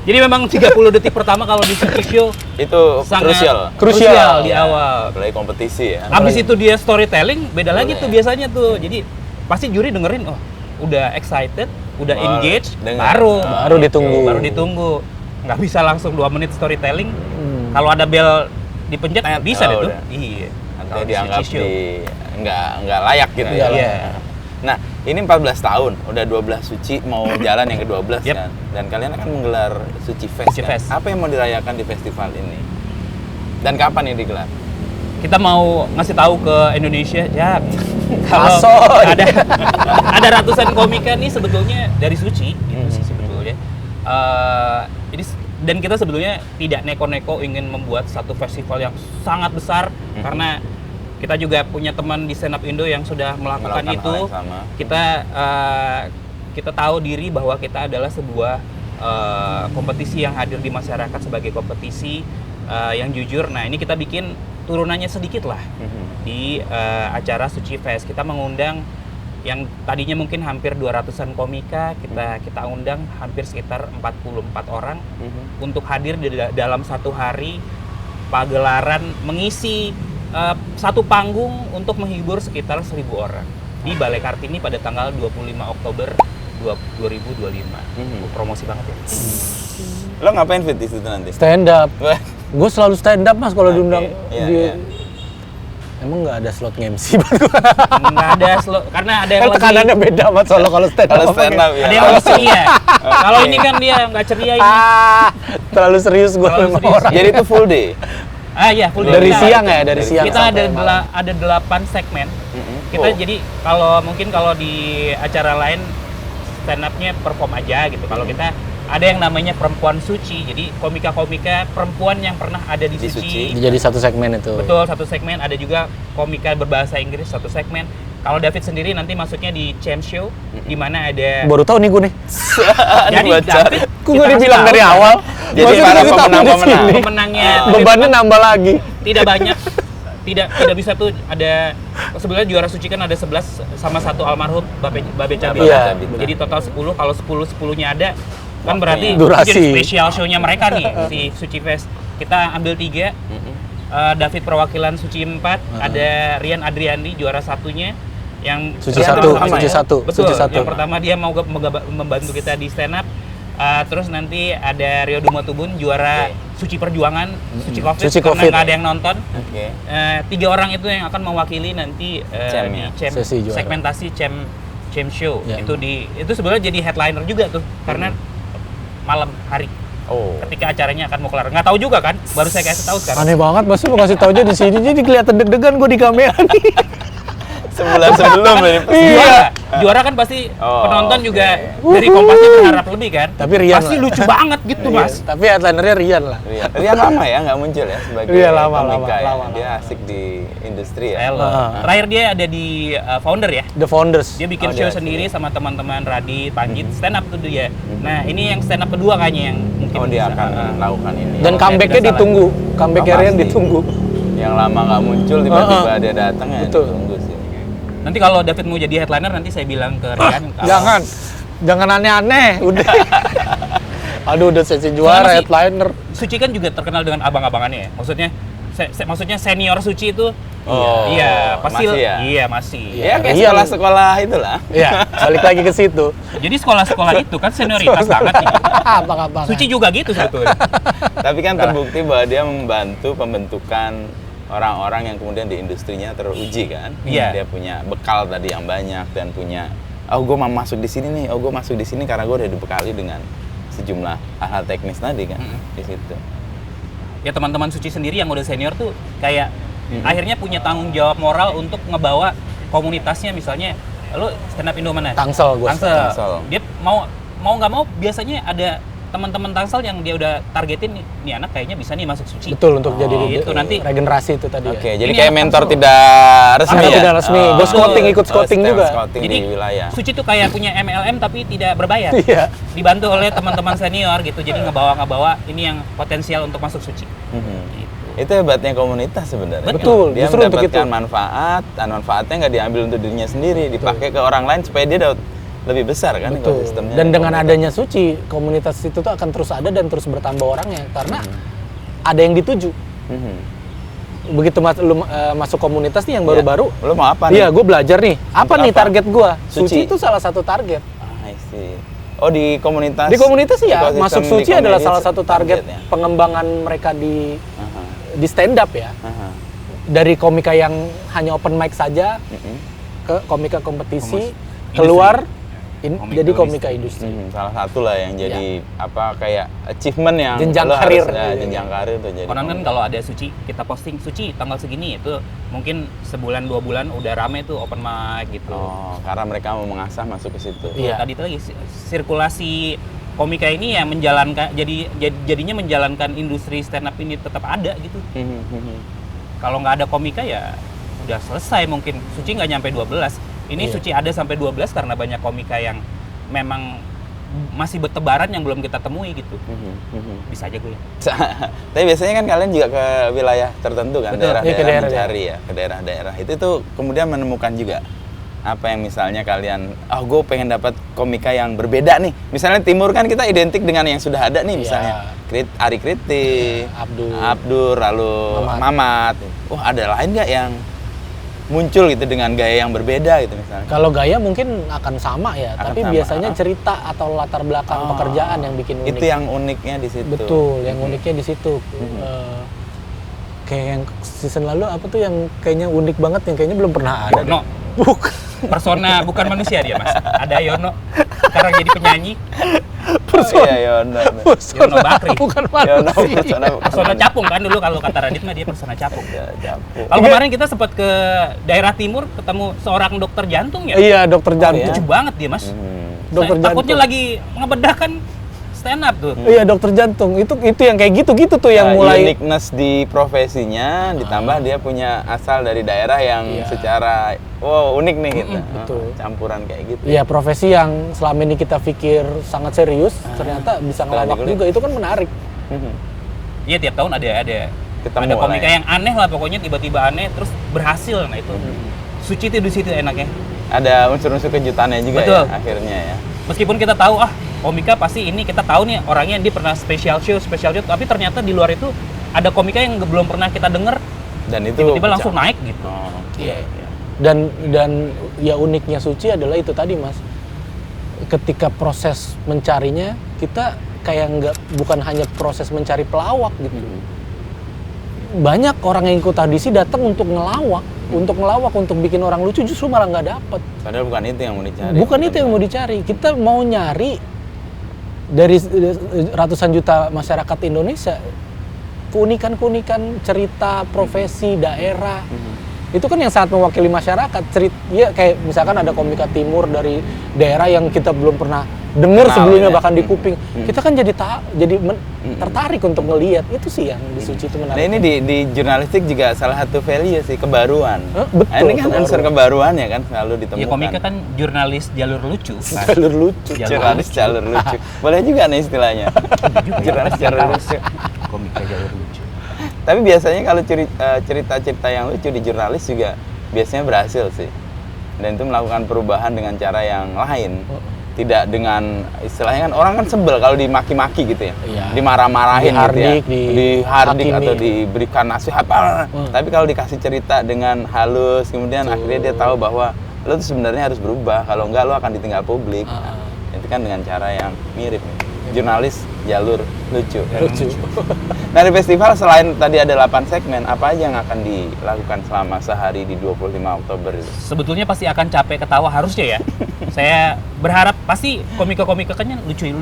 Jadi memang 30 detik pertama kalau di Suci Show Itu sangat Krusial. di awal. Apalagi kompetisi ya. Habis itu dia storytelling, beda lagi Boleh. tuh biasanya tuh. Jadi pasti juri dengerin, oh udah excited, udah Oh, engage, denger. Baru ditunggu. baru ditunggu. Nggak bisa langsung 2 menit storytelling. Kalau ada bel dipencet, bisa Oh, deh tuh. udah. Iya. Nanti Kalau di dianggap Suci Show. nggak layak gitu ya. Iya. Nah, ini 14 tahun, udah 12 Suci mau jalan yang ke-12 Yep. kan. Dan kalian akan menggelar Suci Fest. Suci kan? Fest. Apa yang mau dirayakan di festival ini? Dan kapan ini digelar? Kita mau ngasih tahu ke Indonesia, ya kalau Asoy. ada ratusan komika nih sebetulnya dari Suci, gitu sih sebetulnya. Jadi dan kita sebetulnya tidak neko-neko ingin membuat satu festival yang sangat besar karena kita juga punya teman di Stand Up Indo yang sudah melakukan Melakukan itu. hal yang sama. Kita tahu diri bahwa kita adalah sebuah kompetisi yang hadir di masyarakat sebagai kompetisi yang jujur. Nah ini kita bikin turunannya sedikit lah di acara Suci Fest. Kita mengundang yang tadinya mungkin hampir 200-an komika, kita undang hampir sekitar 44 orang untuk hadir di dalam satu hari pagelaran mengisi satu panggung untuk menghibur sekitar 1.000 orang di Balai Kartini pada tanggal 25 Oktober 2025. Promosi banget ya. Lo ngapain Fit di situ nanti? Stand up. Wah, Gue selalu stand up mas kalau Oke, diundang. iya, di- iya. Emang nggak ada slot MC buat gue. Nggak ada karena ada yang Kan lagi tekanannya beda mas kalau stand up. kalau stand up ya. ada yang lagi ceria. Kalau ini kan dia nggak ceria ini. Terlalu serius gue Terlalu sama serius. orang. Jadi itu full day. Iya, full day. Dari Kita- siang ya, dari siang Kita sampai malam. ada 8 segmen. Kita Oh. jadi kalau di acara lain stand up-nya perform aja gitu. Kalau kita ada yang namanya perempuan suci. Jadi komika-komika perempuan yang pernah ada di Di suci. Suci. Jadi satu segmen itu. Betul, satu segmen. Ada juga komika berbahasa Inggris satu segmen. Kalau David sendiri nanti masuknya di Champ Show, di mana ada Baru tahu nih gue nih. jadi Bocor. David Kok gue kita dibilang kasih dari tahu, awal? Jadi Maksudnya para dikasih tahu di pemenang-pemenang. sini. pemenangnya Bebannya nambah lagi. tidak banyak, tidak bisa tuh ada sebenarnya juara suci kan ada 11 sama satu almarhum Babe Cabi. Iya. Jadi total 10, kalau 10-10-nya ada kan Waktunya. berarti Durasi. jadi spesial show-nya mereka nih si Suci Fest. Kita ambil 3. David perwakilan Suci 4, ada Rian Adriandi juara satunya yang Suci Yang 1, pertama Suci ya? 1, Betul, Suci 1. yang pertama dia mau membantu kita di stand up. Terus nanti ada Rio Dumatubun juara Suci Perjuangan, Suci Covid, Suci karena Covid. nggak ada yang nonton. Oke. 3 orang itu yang akan mewakili nanti Champ-nya. di Sesi juara. segmentasi Champ Show. Ya. Itu sebenarnya jadi headliner juga tuh karena malam hari Oh. ketika acaranya akan mau kelar. Nggak tahu juga kan, baru saya kasih tahu sekarang. Aneh banget, Mas lu kasih tau aja di sini. Jadi kelihatan deg-degan gue di kamera nih. Sebulan sebelum ini. Juara kan pasti Oh, penonton oke. juga dari Kompasnya berharap lebih kan. Tapi Rian pasti lah. lucu banget gitu Mas. Tapi headlinernya Rian lah. Rian lama ya nggak muncul ya sebagai Iya, lama, komika ya. lama. Dia asik di industri ya. Hello. Terakhir dia ada di Founder ya. The Founders. Dia bikin Oh, show dia sendiri sama teman-teman Radit, Panjit, stand up tuh dia. Nah, ini yang stand up kedua kayaknya yang mungkin mungkin Oh, dia bisa. akan melakukan ini. Dan Kalau comebacknya saya tidak ditunggu, comebacknya Rian pasti. ditunggu. Yang lama nggak muncul tiba-tiba dia datang ya Betul. ditunggu sih. Nanti kalau David mau jadi headliner nanti saya bilang ke Rian. kalau- Jangan aneh-aneh, udah. Aduh, udah sesi Soalnya juara masih- headliner. Suci kan juga terkenal dengan abang-abangannya ya. Maksudnya senior Suci itu Oh, iya, pasti masih ya? Iya, masih. Ya kayak Rian. sekolah-sekolah itulah. Iya, balik lagi ke situ. Jadi sekolah-sekolah itu kan senioritas banget nih. Apa-apa. Suci juga gitu sebetulnya. Tapi kan terbukti bahwa dia membantu pembentukan orang-orang yang kemudian di industrinya teruji kan. Iya. Dia punya bekal tadi yang banyak dan punya, oh gue mau masuk di sini nih, oh gue masuk di sini karena gue udah dibekali dengan sejumlah hal-hal teknis tadi kan di situ. Ya teman-teman Suci sendiri yang udah senior tuh kayak akhirnya punya tanggung jawab moral untuk ngebawa komunitasnya, misalnya lu stand up Indo mana? Tangsel gue. Tangsel. Dia mau nggak mau biasanya ada teman-teman Tangsel yang dia udah targetin nih anak kayaknya bisa nih masuk Suci. Betul, untuk jadi gitu, nanti- regenerasi itu tadi Oke, ya. jadi Ini kayak anak mentor Tangsel. tidak resmi Anak ya? tidak resmi. Gue scouting, ikut scouting juga. Scouting Jadi di wilayah. Suci tuh kayak punya MLM tapi tidak berbayar. Iya. Dibantu oleh teman-teman senior gitu. Jadi ngebawa ini yang potensial untuk masuk Suci. Mhm. Itu hebatnya komunitas sebenarnya. Betul, Dia justru untuk mendapatkan itu. manfaat, dan manfaatnya nggak diambil untuk dirinya sendiri, dipakai ke orang lain supaya dia dapat lebih besar kan Betul. ekosistemnya. Dan dengan adanya Suci, komunitas itu tuh akan terus ada dan terus bertambah orangnya karena ada yang dituju. Mhm. Begitu lu masuk komunitas nih yang baru-baru, Lo mau apa nih? iya gue belajar nih. Apa Untuk nih apa? target gue? Suci. Suci itu salah satu target. I see. Oh, di komunitas. Di komunitas ya, ekosistem masuk di Suci adalah komedi salah satu target ya? pengembangan mereka di Aha, stand up ya. aha. Dari komika yang hanya open mic saja Mhm. ke komika kompetisi, Industri. keluar Komika jadi komika industri. industri. Salah satu lah yang jadi apa kayak achievement yang Jenjang lo karir. harus, ya, jenjang karir tuh jadi. Konon kan kalau ada Suci, kita posting Suci tanggal segini itu mungkin sebulan 2 bulan udah rame tuh open mic gitu. Oh, karena mereka mau mengasah masuk ke situ. Iya. Tadi itu lagi sirkulasi komika ini ya jadinya menjalankan industri stand up ini tetap ada gitu. Kalau nggak ada komika ya udah selesai mungkin. Suci nggak nyampe 12. Ini Iya. Suci ada sampai 12 karena banyak komika yang memang masih bertebaran yang belum kita temui gitu. Bisa aja gue. Tapi biasanya kan kalian juga ke wilayah tertentu kan, Betul. daerah-daerah Iya, ke daerah, mencari ya, ke daerah-daerah. Itu tuh kemudian menemukan juga apa yang misalnya kalian, oh gue pengen dapat komika yang berbeda nih. Misalnya Timur kan kita identik dengan yang sudah ada nih, misalnya Ari Kriti, Abdur, lalu Mamat. Oh ada lain nggak yang muncul gitu dengan gaya yang berbeda gitu misalnya? Kalau gaya mungkin akan sama ya, Akan tapi sama, biasanya cerita atau latar belakang pekerjaan yang bikin unik. Itu yang uniknya di situ. Betul, yang uniknya di situ. Kayak yang season lalu apa tuh yang kayaknya unik banget yang kayaknya belum pernah ada. Yono. Persona bukan manusia dia mas. Ada Yono. Sekarang jadi penyanyi. Iya, Yono. Yono Bakri. Bukan Yono, manusia. Persona capung kan dulu kalau kata Radit mah dia persona capung. Jampu. Kalau kemarin kita sempat ke daerah timur ketemu seorang dokter jantung ya. Iya, dokter jantung. Lucu banget dia mas. Dokter Takutnya jantung. lagi ngebedah kan stand up tuh. Iya, dokter jantung. Itu yang kayak gitu-gitu tuh yang mulai uniqueness di profesinya ditambah dia punya asal dari daerah yang secara unik nih gitu. betul. Campuran kayak gitu. Iya, profesi yang selama ini kita pikir sangat serius, ternyata bisa ngelawak juga. Itu kan menarik. Iya tiap tahun ada Ketemu komika lah ya. yang aneh lah pokoknya tiba-tiba aneh terus berhasil. Nah itu Suci itu di situ enaknya. Ada unsur-unsur kejutannya juga Betul. ya akhirnya ya. Meskipun kita tahu komika pasti ini kita tahu nih orangnya dia pernah special show tapi ternyata di luar itu ada komika yang belum pernah kita denger Dan itu tiba-tiba langsung naik gitu. Oh, Iya. Dan ya uniknya Suci adalah itu tadi Mas. Ketika proses mencarinya kita kayak bukan hanya proses mencari pelawak gitu. Banyak orang yang ikut audisi datang untuk ngelawak, untuk bikin orang lucu justru malah nggak dapet. Padahal bukan itu yang mau dicari. Bukan itu yang mau dicari. Kita mau nyari dari ratusan juta masyarakat Indonesia keunikan-keunikan cerita, profesi, daerah. Itu kan yang sangat mewakili masyarakat. Ya kayak misalkan ada komika timur dari daerah yang kita belum pernah denger Kenal, sebelumnya ya. bahkan di kuping. Kita kan jadi tertarik untuk ngelihat. Itu sih yang di Suci itu Nah menarik. ini di jurnalistik juga salah satu value sih, kebaruan. Betul, Nah, ini kan kebaruan. unsur kebaruan ya kan selalu ditemukan. Ya komika kan jurnalis jalur lucu. Mas. Jalur lucu. Jurnalis jalur lucu. Boleh juga nih istilahnya. Jurnalis jalur lucu. Komika jalur lucu. Tapi biasanya kalau cerita-cerita yang lucu di jurnalis juga biasanya berhasil sih. Dan itu melakukan perubahan dengan cara yang lain. Tidak dengan istilahnya kan orang kan sebel kalau dimaki-maki gitu ya. Iya. Dimarah-marahin Dihardik, gitu ya. Dihardik dihakimi. atau diberikan nasihat. Tapi kalau dikasih cerita dengan halus, kemudian akhirnya dia tahu bahwa lo tuh sebenarnya harus berubah. Kalau enggak lo akan ditinggal publik. Itu kan dengan cara yang mirip. Jurnalis jalur lucu. Nah di festival selain tadi ada 8 segmen, apa aja yang akan dilakukan selama sehari di 25 Oktober itu? Sebetulnya pasti akan capek ketawa harusnya ya. Saya berharap pasti komika-komika kan lucu ya.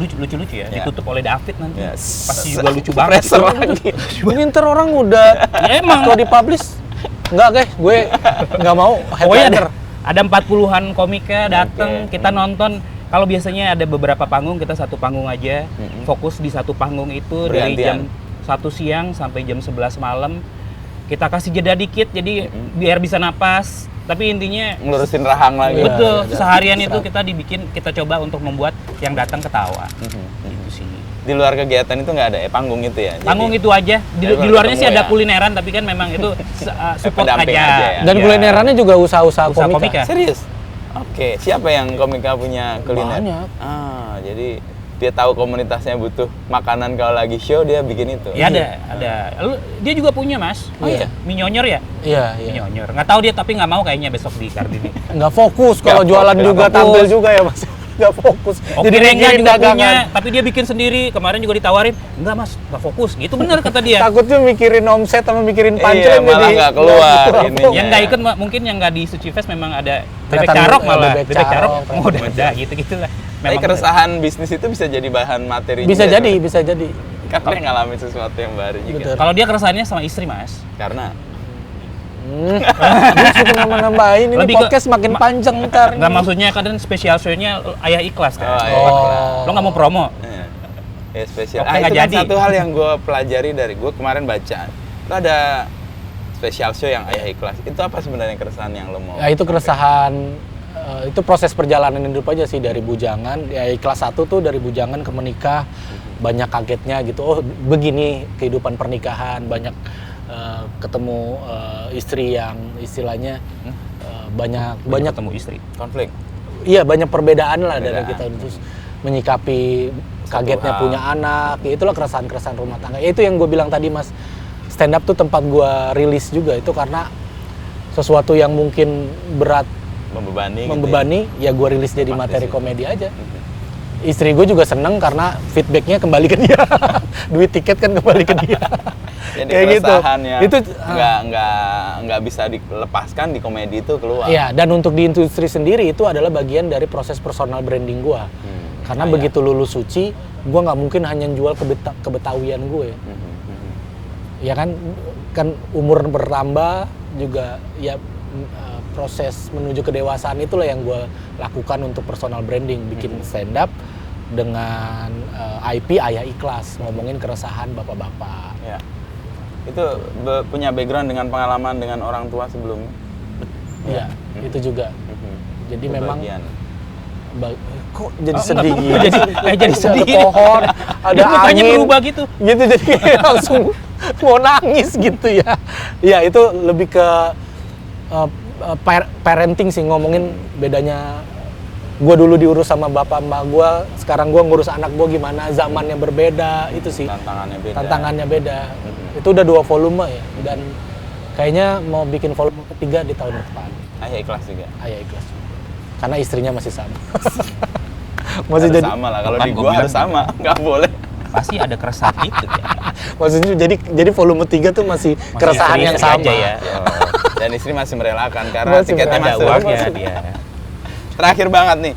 Ya. Ditutup oleh David nanti. Ya, Pasti juga lucu banget. Pressure lagi. Mungkin ntar orang udah Ya, emang. kalau dipublish enggak guys, gue nggak mau Pokoknya headliner. ada 40-an komika datang, Oke. kita nonton. Kalau biasanya ada beberapa panggung, kita satu panggung aja. Fokus di satu panggung itu dari jam Bergantian. 1 siang sampai jam 11 malam. Kita kasih jeda dikit, jadi biar bisa napas. Tapi intinya Ngelurusin rahang lagi. Iya, betul, iya, seharian iya. itu kita coba untuk membuat yang datang ketawa. Itu sih. Di luar kegiatan itu nggak ada panggung itu ya? Panggung itu aja. Di Jadi luarnya ketemu sih ada ya. kulineran, tapi kan memang itu support pendamping aja. aja ya. Dan Iya. kulinerannya juga usaha-usaha Usaha komika. komika. Serius? Oke, siapa yang komika punya kuliner? Banyak. Jadi dia tahu komunitasnya butuh makanan kalau lagi show dia bikin itu. Ya ada. Dia juga punya, Mas. Oh iya? Minyonyor ya? Iya, iya. Minyonyor. Nggak tahu dia tapi nggak mau kayaknya besok di Kartini. Nggak fokus kalau Nggak jualan fokus. juga Nggak tampil fokus. juga ya Mas. Nggak fokus. Oke, Rengga mikirin juga dagangan. punya, tapi dia bikin sendiri. Kemarin juga ditawarin, enggak Mas, nggak fokus. Gitu bener kata dia. Takutnya mikirin omset sama mikirin punchline malah jadi nggak keluar nggak ininya. Yang nggak ikut mungkin yang nggak di Suci Fest memang ada bebek Kelihatan, carok malah. bebek Bebek carok, carok, mau udah gitu-gitu lah. Tapi keresahan bisnis itu bisa jadi bahan materi Bisa juga, jadi, tuh. bisa jadi. Karena dia ngalamin sesuatu yang baru juga. Betul. Kalau dia keresahannya sama istri, Mas. Karena Gue suka nambah-nambahin ini Lebih ke- podcast makin panjang ntar. Nggak maksudnya kan spesial show-nya Ayah Ikhlas kan. Oh, iya. Oh. Lo nggak mau promo? ya spesial. Oke, itu nggak kan jadi. satu hal yang gue pelajari dari gue kemarin baca. Itu ada spesial show yang Ayah Ikhlas. Itu apa sebenarnya keresahan yang lo mau? Ya itu keresahan, itu proses perjalanan hidup aja sih dari bujangan. Ya kelas 1 tuh dari bujangan ke menikah, banyak kagetnya gitu. Oh begini kehidupan pernikahan, banyak ketemu istri yang istilahnya banyak ketemu istri. Konflik. iya banyak perbedaan lah dari Perbedaan. kita terus menyikapi kagetnya hal. punya anak. Ya, itulah keresahan-keresahan rumah tangga. Ya, itu yang gue bilang tadi Mas, stand up tuh tempat gue rilis juga itu karena sesuatu yang mungkin berat Membebani. ya gue rilis jadi Pasti materi sih. komedi aja. Istri gue juga seneng karena feedbacknya kembali ke dia. Duit tiket kan kembali ke dia. Jadi Kayak gitu. keresahan yang Itu nggak bisa dilepaskan di komedi itu keluar. Iya, dan untuk di industri sendiri itu adalah bagian dari proses personal branding gue. Karena Ah, begitu lulus Suci, gue nggak mungkin hanya jual kebetawian gue. Ya kan umur bertambah juga ya proses menuju kedewasaan itulah yang gue lakukan untuk personal branding, bikin stand up dengan IP Ayah Ikhlas, ngomongin keresahan bapak-bapak. Ya. Itu punya background dengan pengalaman dengan orang tua sebelumnya. Iya, itu juga. Jadi Itu memang bagian. kok jadi Oh, sedih enggak, gitu. jadi sedih. Ada pohon, ada Dia mukanya angin. berubah gitu. Gitu jadi kayak langsung mau nangis gitu ya. Ya itu lebih ke parenting sih, ngomongin bedanya gue dulu diurus sama bapak emak gue, sekarang gue ngurus anak gue gimana, zamannya berbeda, itu sih tantangannya beda. Itu udah 2 volume ya, dan kayaknya mau bikin volume ketiga di tahun depan. Ayah Ikhlas juga. Ayah Ikhlas, karena istrinya masih sama. Masih Harus jadi sama lah, kalau Kan di gua gua harus bilang sama, nggak boleh. Pasti ada keresahan itu ya. maksudnya jadi volume 3 tuh masih keresahan yang istri sama. aja ya. Dan istri masih merelakan karena Masih tiketnya Ada masuk. uangnya masuk. dia. Terakhir banget nih,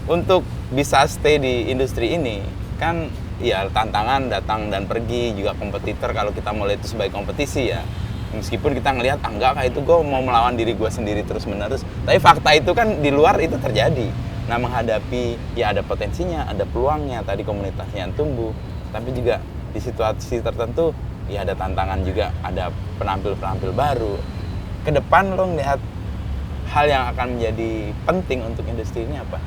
untuk bisa stay di industri ini, kan ya tantangan datang dan pergi, juga kompetitor kalau kita mulai itu sebagai kompetisi ya. Meskipun kita ngelihat, enggak kayak itu gue mau melawan diri gue sendiri terus-menerus. Tapi fakta itu kan di luar itu terjadi. Nah, menghadapi ya ada potensinya, ada peluangnya, tadi komunitasnya yang tumbuh, tapi juga di situasi tertentu ya ada tantangan juga, ada penampil-penampil baru. Ke depan lo ngelihat hal yang akan menjadi penting untuk industri ini apa?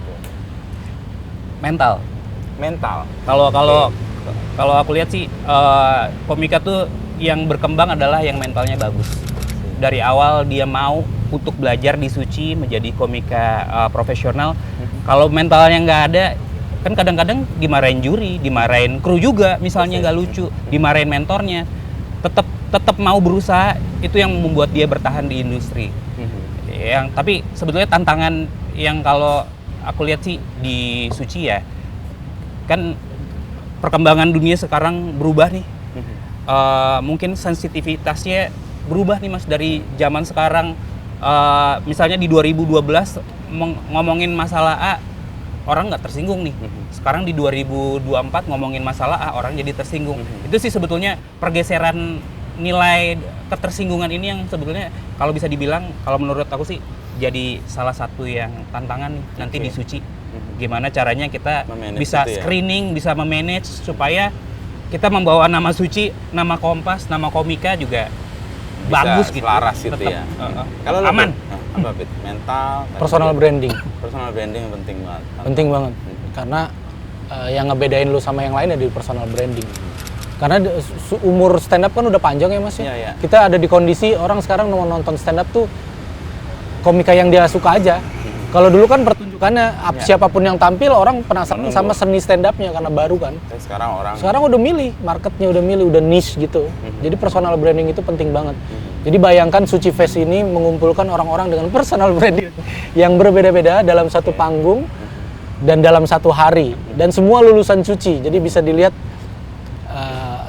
Mental. Mental. Kalau aku lihat sih komika tuh yang berkembang adalah yang mentalnya bagus. Dari awal dia mau untuk belajar di Suci menjadi komika profesional. Kalau mentalnya nggak ada, kan kadang-kadang dimarahin juri, dimarahin kru juga, misalnya nggak lucu, dimarahin mentornya. Tetap mau berusaha, itu yang membuat dia bertahan di industri. Tapi sebetulnya tantangan yang kalau aku lihat sih di Suci ya, kan perkembangan dunia sekarang berubah nih. Mungkin sensitivitasnya berubah nih Mas, dari zaman sekarang. Misalnya di 2012 ngomongin masalah A, orang nggak tersinggung nih. Sekarang di 2024 ngomongin masalah A, orang jadi tersinggung. Itu sih sebetulnya pergeseran nilai ketersinggungan ini yang sebetulnya kalau bisa dibilang, kalau menurut aku sih jadi salah satu yang tantangan nih nanti di Suci. Gimana caranya kita bisa screening, bisa memanage supaya kita membawa nama Suci, nama Kompas, nama Komika juga bisa bagus gitu. Selaras gitu ya. Kalau aman. Apa Pit? Mental, Personal branding. Personal branding penting banget. Penting banget. Karena yang ngebedain lu sama yang lain ya di personal branding. Karena umur stand up kan udah panjang ya Mas ya. Iya. Kita ada di kondisi orang sekarang mau nonton stand up tuh komika yang dia suka aja. Kalau dulu kan pertunjukannya siapapun yang tampil orang penasaran sama seni stand up-nya karena baru kan. Sekarang udah milih, marketnya udah milih, udah niche gitu. Jadi personal branding itu penting banget. Jadi bayangkan Suci Fest ini mengumpulkan orang-orang dengan personal branding yang berbeda-beda dalam satu panggung dan dalam satu hari, dan semua lulusan Suci. Jadi bisa dilihat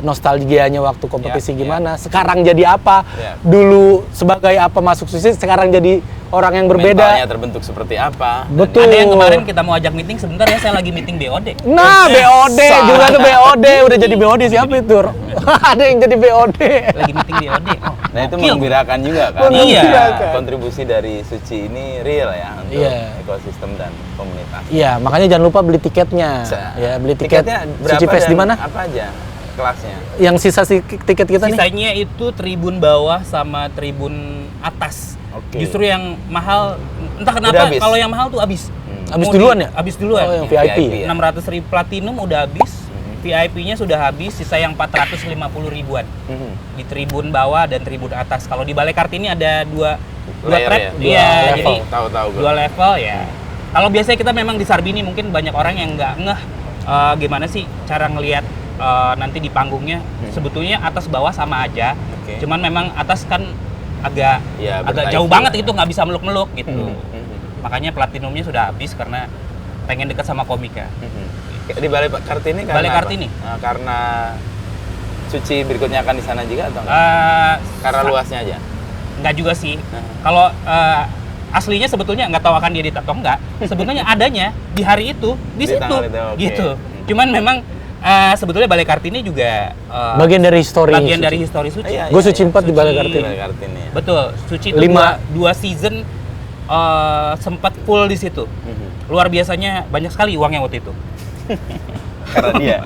nostalgianya waktu kompetisi gimana, sekarang jadi apa, dulu sebagai apa masuk Suci, sekarang jadi orang yang berbeda. Mentalnya terbentuk seperti apa. Betul. Ada yang kemarin kita mau ajak meeting, sebentar ya saya lagi meeting BOD. Nah, BOD juga tuh BOD, udah jadi BOD siapa itu? Ada yang jadi BOD. Lagi meeting BOD. Nah, itu menggembirakan juga kan. Iya. Kontribusi dari Suci ini real ya untuk ekosistem dan komunitas. Iya, makanya jangan lupa beli tiketnya. Ya, beli tiket Suci Fest di mana? Apa aja kelasnya? Yang sisa tiket kita nih? Sisanya itu tribun bawah sama tribun atas. Justru yang mahal, entah kenapa kalau yang mahal tuh habis. Habis duluan ya? Habis duluan. Oh, yang VIP. 600.000 platinum udah habis. VIP-nya sudah habis, sisa yang 450 ribuan. Di tribun bawah dan tribun atas. Kalau di Balai Kartini ada dua track. Iya, jadi dua level ya. Kalau biasanya kita memang di Sarbini mungkin banyak orang yang nggak ngeh gimana sih cara ngelihat nanti di panggungnya. Sebetulnya atas bawah sama aja. Cuman memang atas kan agak jauh banget gitu, nggak bisa meluk-meluk gitu. Makanya platinumnya sudah habis karena pengen dekat sama komika. Di Balai Kartini karena Balai Kartini. Karena Suci berikutnya akan di sana juga atau karena luasnya aja? Nggak juga sih. Kalau aslinya sebetulnya nggak tahu akan diedit atau enggak. Sebetulnya adanya di hari itu di situ gitu. Cuman memang sebetulnya Balai Kartini juga bagian dari histori Suci. Gue Suci 4 di Balai Kartini. Betul, Suci itu 2 season sempat full di situ. Luar biasanya banyak sekali uangnya waktu itu. Karena dia.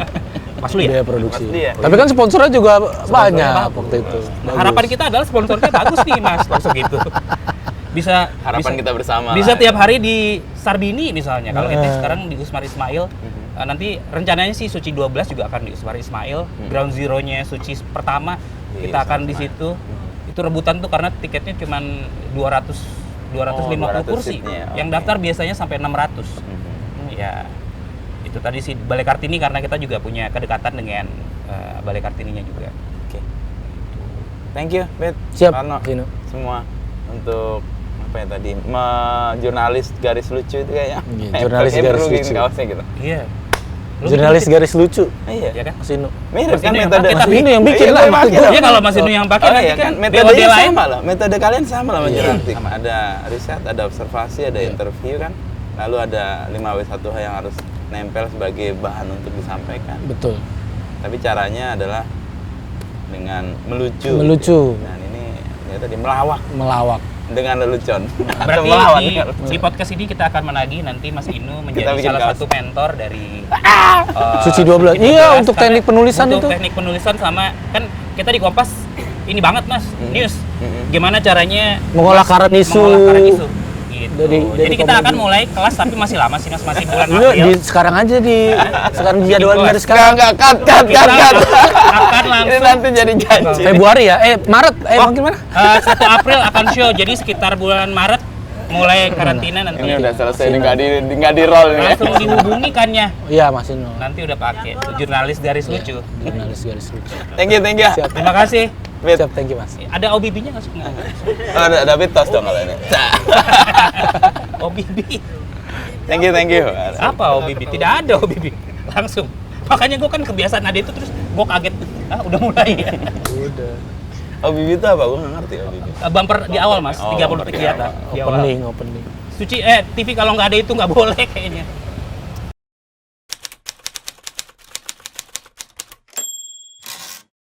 Mas lu ya? Dia produksi. Tapi kan sponsornya juga banyak waktu itu. Harapan kita adalah sponsornya bagus nih Mas, langsung gitu. Bisa kita bersama. Bisa tiap hari di Sarbini misalnya. Kalau itu sekarang di Usmar Ismail. Nanti rencananya sih Suci 12 juga akan di Usmar Ismail. Ground zero-nya Suci pertama kita akan di situ. Itu rebutan tuh karena tiketnya cuma 250 kursi. Yang daftar biasanya sampai 600. Ya itu tadi sih Balai Kartini karena kita juga punya kedekatan dengan Balai Kartininya juga. Thank you, Bet. Siap, Parno. Semua untuk apa ya tadi? Jurnalis garis lucu itu kayaknya. Jurnalis garis lucu. Kaosnya gitu. Iya. Jurnalis garis lucu. Iya kan? Mas Inu. Mirip kan metode Mas Inu yang bikin lah. Iya kalau Mas Inu yang pakai kan metode sama loh. Metode kalian sama lah jurnalistik. Ada riset, ada observasi, ada interview kan. Lalu ada 5W1H yang harus nempel sebagai bahan untuk disampaikan. Betul. Tapi caranya adalah dengan melucu. Melucu. Dan ini ya tadi melawak. dengan lelucon. Atau Berarti melawan di, dengan lelucon. di podcast ini kita akan menagih nanti Mas Inu Kita menjadi bikin salah kaos. satu mentor dari Suci 12. Iya, untuk karena teknik penulisan untuk itu. teknik penulisan sama kan kita di Kompas ini banget Mas, news. Mm-mm. Gimana caranya Mengolah Mas current issue. mengolah current issue. Gitu. Dari Jadi kita komedi. akan mulai kelas tapi masih lama sih Mas, masih bulan Iya, April. sekarang aja sekarang Bikin jadwalin kelas. dari sekarang. Enggak, cut. Kita akan Ini langsung nanti jadi janji. Februari ya? Maret? Oh, Mungkin mana? 1 April akan show. Jadi sekitar bulan Maret mulai karantina nanti. Ini udah selesai, nggak di roll nih. Langsung dihubungi kannya. Iya, Mas Ino. Nanti udah pakai jurnalis garis lucu. Jurnalis garis lucu. Thank you. Siap. Terima kasih. Fit. Siap, thank you, Mas. Ada OBB-nya nggak sih? Nggak. Oh, ada tos dong kalau ini. OBB. Thank you. Apa OBB? Tidak ada OBB. Langsung. Makanya gue kan kebiasaan ada itu terus gue kaget. Ah, udah mulai ya. Udah. Oh, Bibi itu apa? Gue nggak ngerti oh, Bibi. Bumper di awal Mas, Oh, 30 bumper detik di di atas. awal. Di awal. Opening. Suci TV kalau nggak ada itu nggak boleh kayaknya.